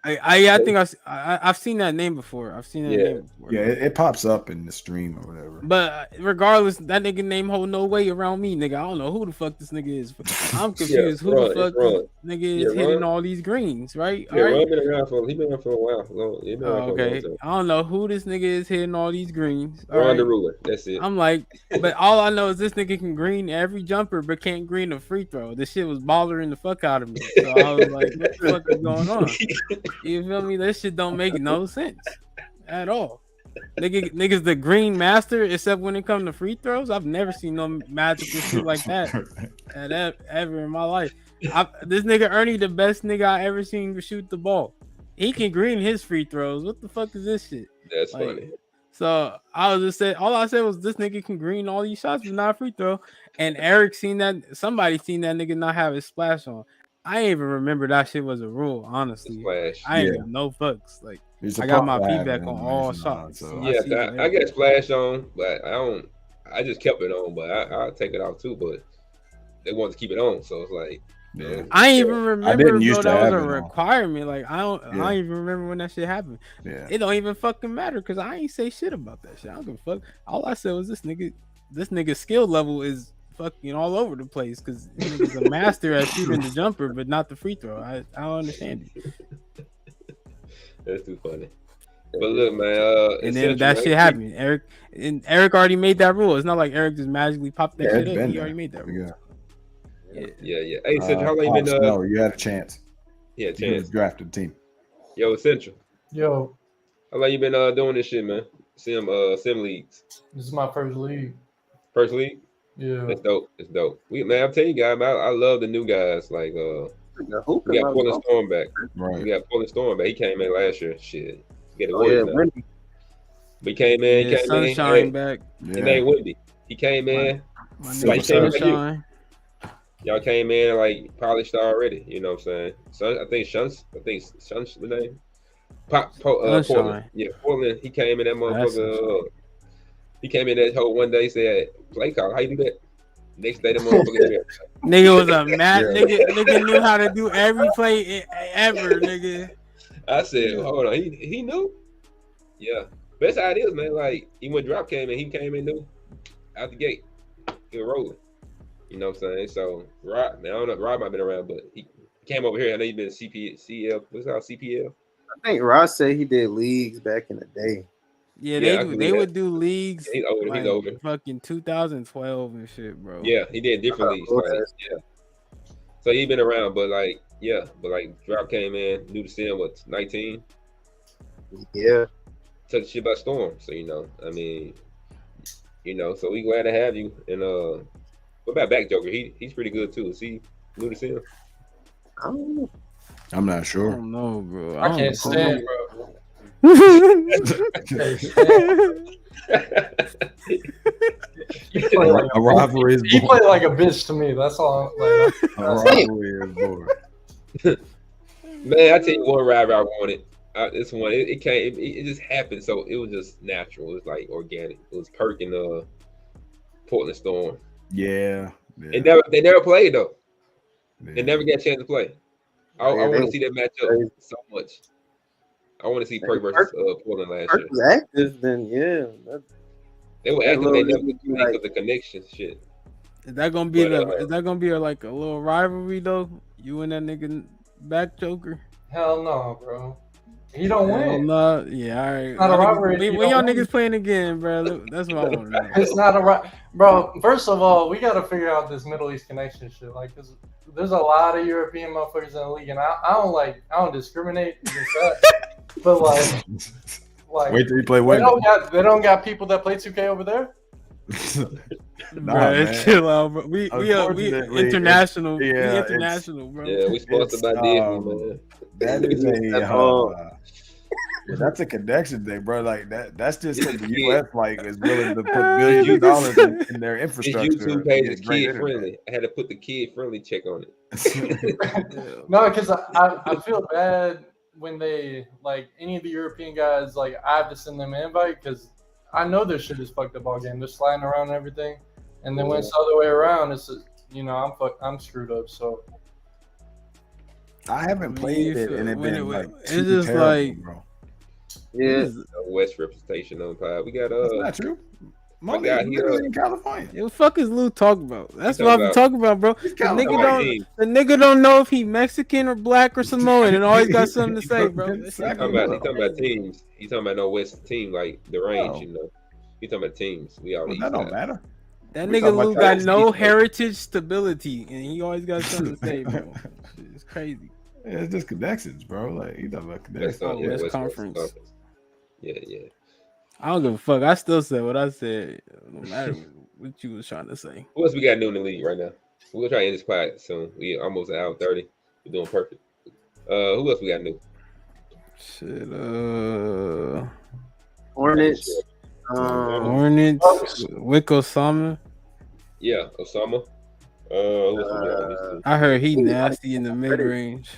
I think I've seen that name before. I've seen that Yeah. name before. Yeah, it pops up in the stream or whatever. But regardless, that nigga name hold no weight around me, nigga. I don't know who the fuck this nigga is. I'm confused. Who Ron, the fuck it's Ron. this nigga is Yeah, hitting Ron. all these greens, right? Yeah, All right. Ron been around for a while. He been around for a long Okay. time. I don't know who this nigga is hitting all these greens. All Ron the right. ruler. That's it. I'm like, but all I know is this nigga can green every jumper, but can't green a free throw. This shit was bothering the fuck out of me. So I was like, what the fuck is going on? You feel me? That shit don't make no sense at all. Niggas the green master, except when it comes to free throws. I've never seen no magical shit like that ever in my life. This nigga Ernie, the best nigga I ever seen shoot the ball. He can green his free throws. What the fuck is this shit? That's Like, funny. So I was just saying, all I said was this nigga can green all these shots, but not a free throw. And Eric seen that, somebody seen that nigga not have his splash on. I ain't even remember that shit was a rule, honestly. Splash. I ain't Yeah. even no fucks. Like, It's a I got pop my flag feedback on all animation on, shots. so- So Yeah, I see I got splash on, but I just kept it on, but I'll take it off too. But they want to keep it on, so it's like, Yeah. I ain't even remember, didn't bro. used to That was have a it on. requirement. Like, I Yeah. don't even remember when that shit happened. Yeah. It don't even fucking matter because I ain't say shit about that shit. I don't give a fuck. All I said was this nigga skill level is fucking all over the place because nigga's a master at shooting the jumper, but not the free throw. I don't understand it. that's too funny. But look, man, And then that shit happened. Eric already made that rule. It's not like Eric just magically popped that Yeah, shit it's up. been He there. already made that rule. Yeah. Hey, Central, how long you Pops, been? no, you had a chance. Yeah, You chance. was drafted team. Yo, Central, Yo, how long you been doing this shit, man? Sim leagues. this is my first league. First league. Yeah. It's dope. Man, I'm telling you guys, man, I love the new guys. Like, we got Portland Storm back. Right. We got Portland Storm back. He came in last year. Shit, get the Oh, yeah, Warriors now. Wendy. We came in. Yeah, He came Sunshine in. back. His name Wendy. He came in. My Like, nigga he came like you. Sunshine. Y'all came in like polished already. You know what I'm saying? So I think Shun's the name. Portland. Sunshine. Yeah, Portland. He came in that That's motherfucker. He came in that whole one day. Said play call. How you do that? Next day, the motherfucker. Nigga was a mad Yeah. nigga knew how to do every play ever, nigga. I said, hold on. He knew. Yeah, that's how it is, man. Like even when Drop came in, he came in new out the gate. He was rolling. You know what I'm saying? So Rob, man, I don't know if Rob might have been around, but he came over here. I know he been CL. What's it called? CPL. I think Ross said he did leagues back in the day. Yeah, Yeah, I they can they do would do leagues He's older. like He's older. fucking 2012 and shit, bro. Yeah, he did different leagues. Like, yeah. So he been around, but like Drop came in, knew the sim what 19, Yeah. took the shit by storm. So I mean, so we glad to have you. And what about Back Joker? He's pretty good too. Is he new to sim? I don't know. I'm not I sure. don't know, bro. I don't can't know. stand, bro. He played like A rivalry is he born. played like a bitch to me. That's all. Like, A rivalry is born. Man, I tell you one rival I wanted. This one, it came. It just happened, so it was just natural. It was like organic. It was Perk and Portland Storm. Yeah. They never played though. Yeah. They never got a chance to play. I want to see that matchup so much. I want to see Perk versus Portland last Perk year. was active, then yeah. They were active. They never think of the connection shit. Is that gonna be is that gonna be like a little rivalry though? You and that nigga back Joker? Hell no, bro. He don't win. No, yeah, all right. It's not a rivalry. When y'all niggas playing again, bro? That's what I want to know. It's not bro. First of all, we got to figure out this Middle East connection shit. Like, cause there's a lot of European motherfuckers in the league, and I don't discriminate against that. But like wait till you play They don't got people that play 2K over there. Nah, man, chill out, bro. We international. We Yeah, international, bro. Yeah, we sponsored by Disney, man. That is that's a connection thing, bro. Like that's just because the US like is willing to put billions of dollars in their infrastructure. His YouTube page is kid friendly. I had to put the kid friendly check on it. No, because I feel bad when they like any of the European guys. Like I have to send them an invite because I know their shit is fucked up all game. They're sliding around and everything, and then when it's the other way around, it's I'm screwed up. So I haven't played it, and it's just terrible, like, bro. Yeah, West representation on pod. We got That's not true. My guy here in California. What the fuck is Lou talking about? That's what I'm talking about, bro. The nigga don't know if he Mexican or black or Samoan, and always got something to say, bro. He's talking about teams. He's talking about no West team like the range, you know. He's talking about teams. We all that don't matter. That nigga Lou got no heritage stability, and he always got something to say, bro. It's crazy. Yeah, it's just connections, bro. Like you talking about connections. West Conference. Yeah. I don't give a fuck. I still said what I said, no matter what you was trying to say. Who else we got new in the league right now? We'll try to end this pod soon. We almost an hour 30. We're doing perfect. Who else we got new? Shit, Hornets. Hornets. Wick Osama. Yeah, Osama. I heard he nasty in the mid range.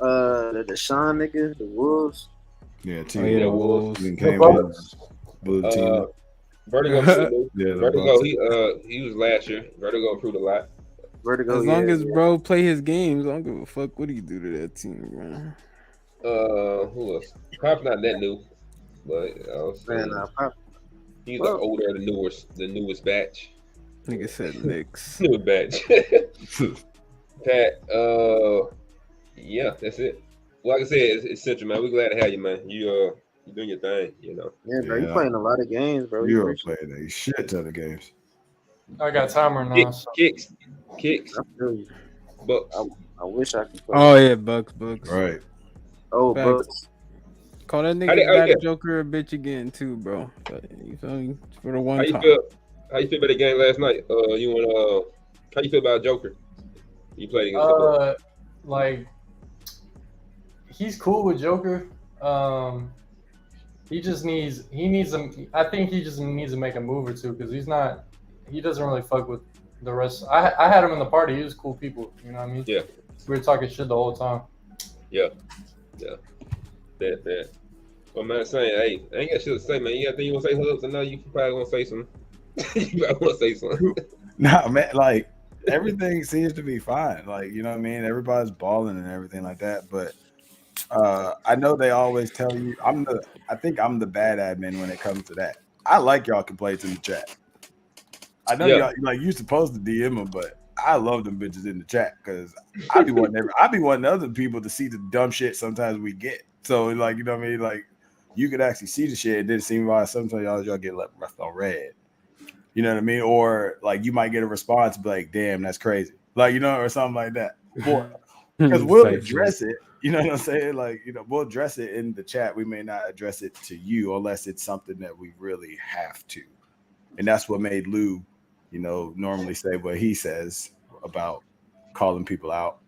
The Deshaun nigga, the Wolves. Yeah, Wolves. Vertigo. Vertigo. He was last year. Vertigo improved a lot. As long as bro play his games, I don't give a fuck what he do to that team, man. Who else? Pop's not that new, but he's the older, the newest batch. Nigga said Knicks. Newest batch. Pat. Yeah, that's it. Well, like I said, it's Central, man. We're glad to have you, man. You're doing your thing, you know. Yeah, bro. You're playing a lot of games, bro. You're playing a shit ton of games. I got timer now. Kicks. I feel you. Bucks. I wish I could play. Oh yeah, Bucks. Right. Oh, Bucks. Call that nigga back Joker a bitch again too, bro. But, you feel me? For the one time. How you feel about the game last night? How you feel about Joker? You played against like he's cool with Joker. He just needs I think he just needs to make a move or two because he doesn't really fuck with the rest. I had him in the party. He was cool people. You know what I mean? Yeah. We were talking shit the whole time. Yeah. That. Well, man, saying, hey, I ain't got shit to say, man. You got anything you want to say, Hubs? I know you probably want to say something. You probably want to say something. Nah, man, like, everything seems to be fine. Like, you know what I mean? Everybody's balling and everything like that. But I know they always tell you, I think I'm the bad admin when it comes to that. I like y'all complaints in the chat. I know y'all, like, you're supposed to DM them, but I love them bitches in the chat because I be wanting other people to see the dumb shit sometimes we get. So, like, you know what I mean? Like, you could actually see the shit. It didn't seem like sometimes y'all get left on red. You know what I mean? Or, like, you might get a response like, damn, that's crazy. Like, you know, or something like that. Because we'll address it. You know what I'm saying? Like, you know, we'll address it in the chat. We may not address it to you unless it's something that we really have to. And that's what made Lou, you know, normally say what he says about calling people out.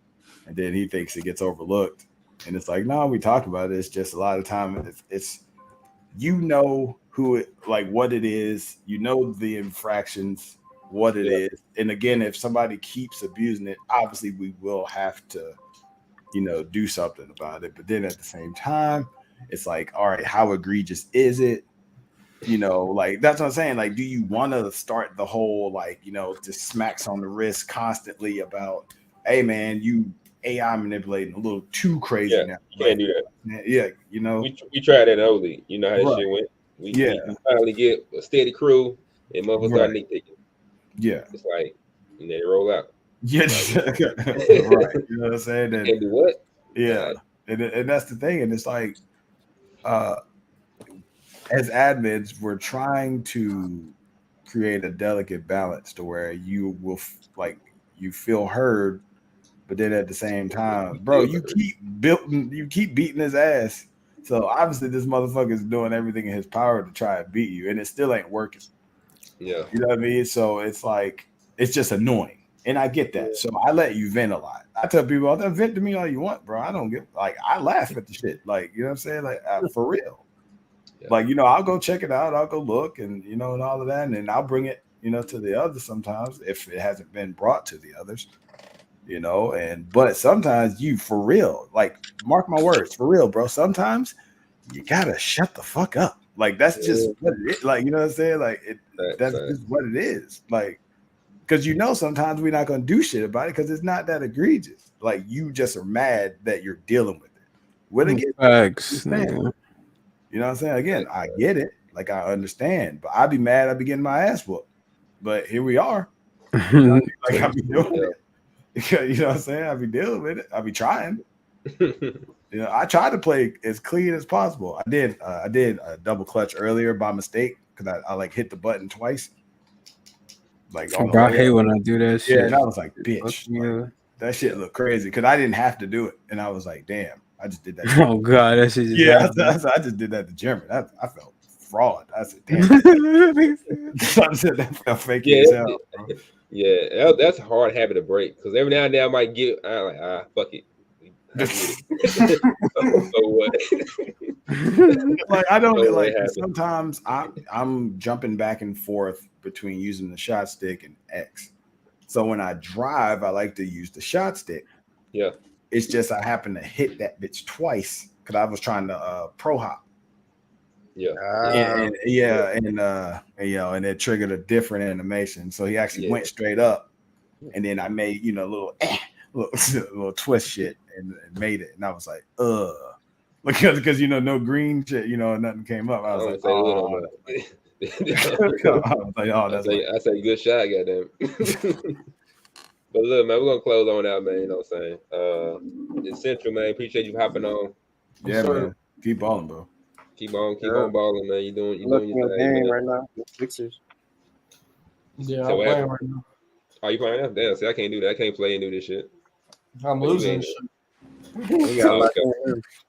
And then he thinks it gets overlooked. And it's like, no, we talked about it. It's just a lot of time. It's you know who it, like what it is. You know the infractions, what it is. And again, if somebody keeps abusing it, obviously we will have to, you know, do something about it. But then at the same time, it's like, all right, how egregious is it? You know, like that's what I'm saying. Like, do you want to start the whole, like, you know, just smacks on the wrist constantly about, hey man, you AI manipulating a little too crazy now. You can't do that. Yeah, you know. We tried that early. You know how that Right. shit went. We finally get a steady crew and motherfuckers start nitpicking. Yeah. It's like, and then they roll out. Yeah, right. You know what I'm saying? And, do what? Yeah, and that's the thing. And it's like, as admins, we're trying to create a delicate balance to where you will you feel heard, but then at the same time, bro, you keep beating his ass. So obviously, this motherfucker is doing everything in his power to try and beat you, and it still ain't working. Yeah, you know what I mean. So it's like it's just annoying, and I get that. So I let you vent a lot. I tell people, "I'll vent to me all you want, bro. I don't get I laugh at the shit, like you know what I'm saying, like for real." Yeah. Like I'll go check it out. I'll go look, and and all of that, and then I'll bring it to the others sometimes if it hasn't been brought to the others. But sometimes you for real, like mark my words, for real, bro. Sometimes you gotta shut the fuck up. Like that's just what it is. Like you know what I'm saying? Like that's just what it is. Like because sometimes we're not gonna do shit about it because it's not that egregious. Like you just are mad that you're dealing with it. When it gets facts, you know what I'm saying? Again, I get it. Like I understand, but I'd be mad. I'd be getting my ass whooped. But here we are. Like I be doing it. You know what I'm saying? I be dealing with it. I be trying. I try to play as clean as possible. I did a double clutch earlier by mistake because I like hit the button twice. Like I hate when I do that shit. Yeah, and I was like, bitch, like, that shit looked crazy because I didn't have to do it, and I was like, damn, I just did that. Oh god, that shit just I just did that to German. I felt fraud. I said, damn. I said that felt fake as hell, bro. Yeah, that's a hard habit to break because every now and then I might fuck it. So what? Like I don't like sometimes I'm jumping back and forth between using the shot stick and X. So when I drive, I like to use the shot stick. Yeah. It's just I happen to hit that bitch twice because I was trying to pro hop. Yeah. And and it triggered a different animation. So he actually went straight up, and then I made a little twist shit and made it, and I was like, because no green shit, nothing came up. I was like, oh. I say good shot, goddamn. But look, man, we're gonna close on out, man. You know what I'm saying? It's Central, man. Appreciate you hopping on. Yeah, man. Keep balling, bro. Keep on balling, man. You doing your thing right now. Sixers. Yeah, I'm playing right now. Are you playing now? Damn, see, I can't do that. I can't play and do this shit. I'm losing shit.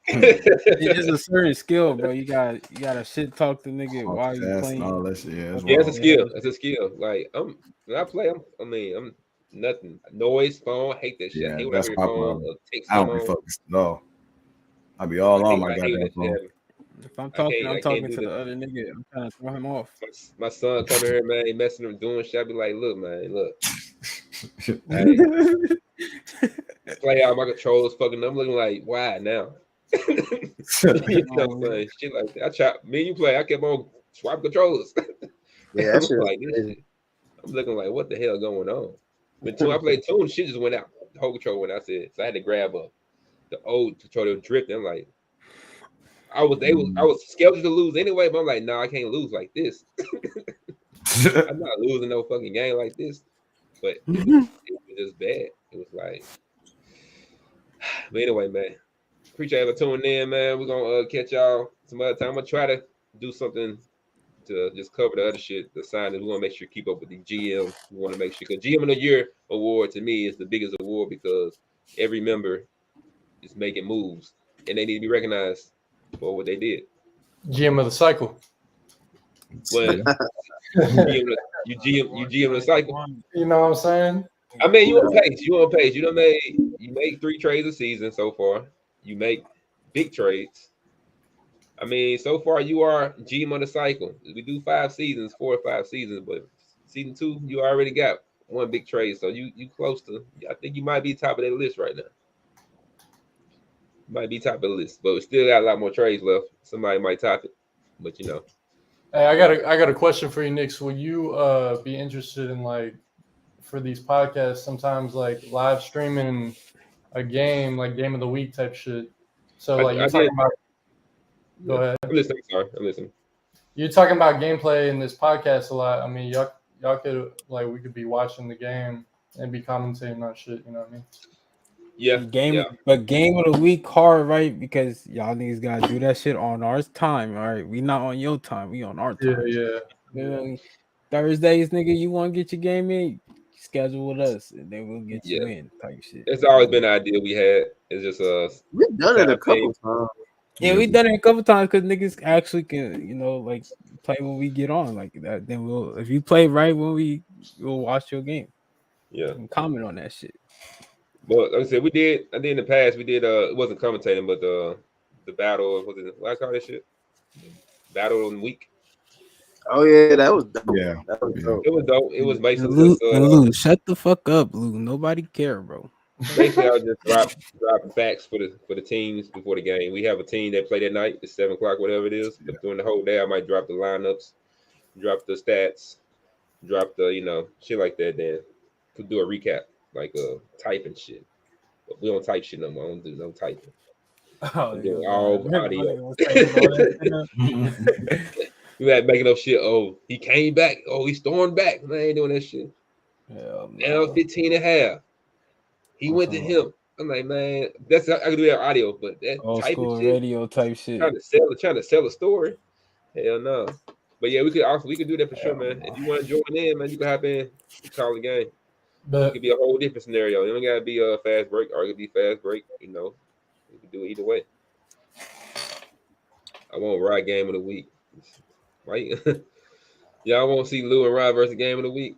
It's a certain skill, bro. You gotta shit talk the nigga while you playing. All that shit, it's a skill. It's a skill. Like when I play, I'm nothing. Noise, phone, hate that shit. Yeah, I hate when that's I hear my phone. I don't be focused. No, I be all on my goddamn phone. If I'm talking, I'm talking to the other nigga. I'm trying to throw him off. My son coming here, man, he messing up, doing shit. I be like, look, man, look. Play out my controllers fucking. I'm looking like, why now? You know what I'm saying? Shit like that. I tried. Me and you play. I kept on swap controllers. Yeah, that's like this shit. I'm looking like, what the hell going on? But I played Tune, shit just went out. The whole control went out. So I had to grab the old controller drifting. I'm like, I was scheduled to lose anyway, but I'm like, no, I can't lose like this. I'm not losing no fucking game like this. But it was just bad. It was like, but anyway, man. Appreciate you tuning in, man. We're gonna catch y'all some other time. I'm gonna try to do something to just cover the other shit. The sign is we want to make sure keep up with the GM. We want to make sure because GM of the Year award to me is the biggest award because every member is making moves and they need to be recognized for what they did. GM of the cycle. But you GM the cycle. You know what I'm saying? I mean, you on pace. You make 3 trades a season so far. You make big trades. I mean, so far you are GM of the cycle. We do 5 seasons, 4 or 5 seasons, but season 2 you already got 1 big trade. So you close to. I think you might be top of that list right now. Might be top of the list, but we still got a lot more trades left. Somebody might top it, but you know. Hey, I got a question for you, Nick. Will you be interested in like for these podcasts sometimes like live streaming a game like game of the week type shit? So like you're talking about. Go ahead. I'm listening. Sorry, I'm listening. You're talking about gameplay in this podcast a lot. I mean, y'all could like we could be watching the game and be commentating on shit. You know what I mean? Yeah. But game of the week hard, right? Because y'all niggas gotta do that shit on our time. All right, we not on your time. We on our time. Yeah. You know, Thursdays, nigga, you want to get your game in? Schedule with us, and then we'll get you in. Type shit. It's always been an idea we had. It's just we've done it a couple times. Yeah, we done it a couple times because niggas actually can, like play when we get on like that. Then if you play right when we'll watch your game. Yeah, and comment on that shit. But like I said, I did in the past. We did it wasn't commentating, but the battle. What I call that shit? Battle in the week. Oh yeah, that was dope. Yeah, that was dope. It was dope. It was basically Lou, shut the fuck up, Lou. Nobody care, bro. Basically, I'll just drop facts for the teams before the game. We have a team that play that night. It's 7 o'clock, whatever it is. But during the whole day, I might drop the lineups, drop the stats, drop the shit like that. Then could do a recap, like typing shit. But we don't type shit no more. I don't do no typing. Oh, yeah, all audio. You had making up shit. Oh, he came back. Oh, he stormed back. Man, I ain't doing that shit. Hell no. Now 15 and a half. He went to him. I'm like, man, I can do that audio, but that old type school of shit, radio type shit. Trying to sell a story. Hell no. But yeah, we could do that for sure, man. If you want to join in, man, you can hop in, call the game. But it could be a whole different scenario. It don't gotta be a fast break, or it could be fast break. You can do it either way. I want Rod game of the week. Right? Y'all won't see Lou and Rod versus game of the week.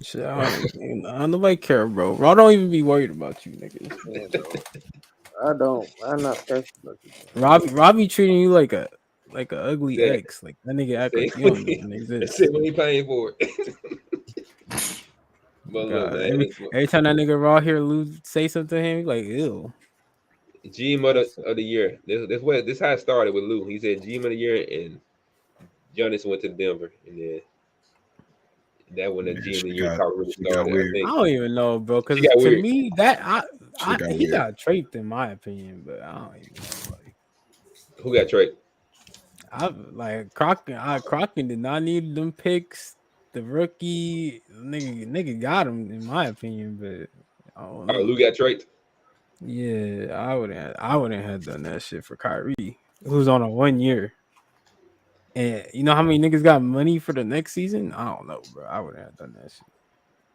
Shit, nobody care, bro. Raw don't even be worried about you, niggas. I don't. I'm not pressed about you. Robbie treating you like a ugly ex. Like that nigga act like you don't even exist. That's it when he paying for it. But look, man, every time that nigga Raw hear Lou say something to him, he's like, ew. GM of the year. This how it started with Lou. He said GM of the year, and Giannis went to Denver, and then that when the GM of the year talk really started. I don't even know, bro. Because to me, that he got traded in my opinion, but I don't even know. Like, who got traded? Crockett did not need them picks. The rookie nigga got him in my opinion, but I don't know. Lou got traded. Yeah, I wouldn't have done that shit for Kyrie, who's on a 1 year. And you know how many niggas got money for the next season? I don't know, bro. I wouldn't have done that shit.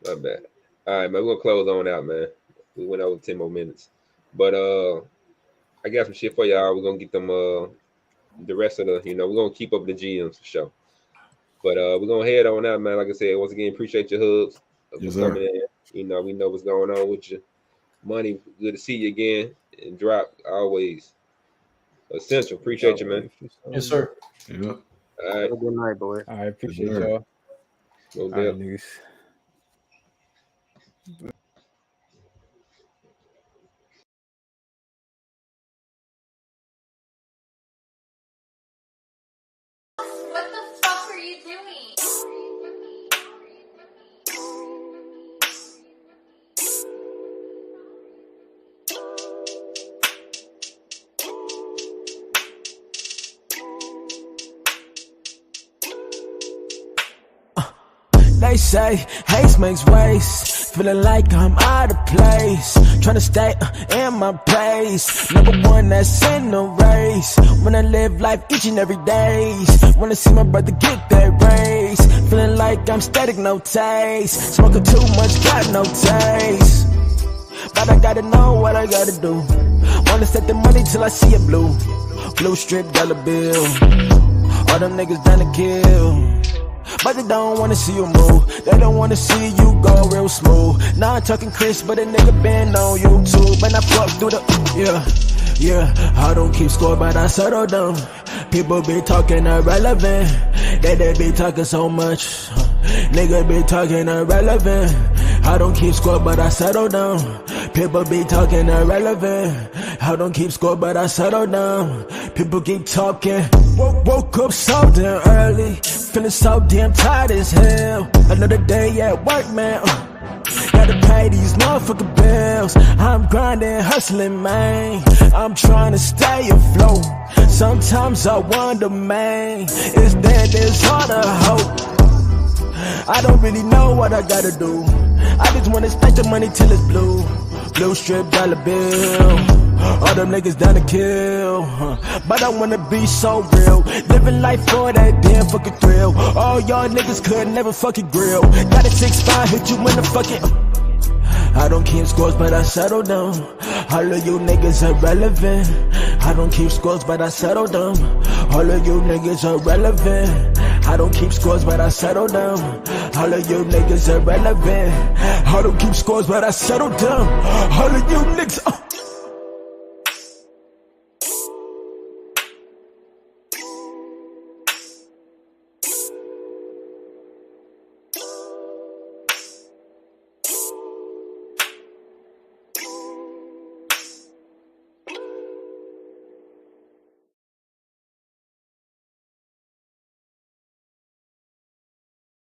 Not bad. All right, man. We're gonna close on out, man. We went over 10 more minutes. But I got some shit for y'all. We're gonna get them the rest of the, we're gonna keep up the GMs for sure. But we're gonna head on out, man. Like I said, once again, appreciate your hugs for coming in. We know what's going on with you. Money, good to see you again. And Drop, always essential. Appreciate you, man. Yes, sir. Yeah. All right. Have a good night, boy. All right, appreciate y'all. All right, niggas. What the fuck are you doing? They say haste makes waste, feeling like I'm out of place, trying to stay in my place, number one that's in the race, when I live life each and every day, wanna see my brother get that raise, feeling like I'm static, no taste, smoking too much, got no taste, but I gotta know what I gotta do, wanna set the money till I see it blue strip dollar bill, all them niggas down to kill. But they don't wanna see you move. They don't wanna see you go real smooth. Now I'm talking Chris, but a nigga been on YouTube. And I fuck through the, yeah. I don't keep score, but I settle down. People be talking irrelevant. They be talking so much. Nigga be talking irrelevant. I don't keep score, but I settle down. People be talking irrelevant. I don't keep score, but I settle down. People keep talking. Woke up so damn early. Feeling so damn tired as hell. Another day at work, man. gotta pay these motherfucking bills. I'm grinding, hustling, man. I'm trying to stay afloat. Sometimes I wonder, man, is there's all the hope? I don't really know what I gotta do. I just wanna stack the money till it's blue. Blue strip dollar bill. All them niggas down to kill. But I wanna be so real. Living life for that damn fucking thrill. All y'all niggas could never fucking grill. Got a 6'5", hit you in the fucking. I don't keep scores, but I settle down. All of you niggas irrelevant. I don't keep scores, but I settle down. All of you niggas irrelevant. I don't keep scores, but I settle down. All of you niggas irrelevant. I don't keep scores, but I settle down. All of you niggas.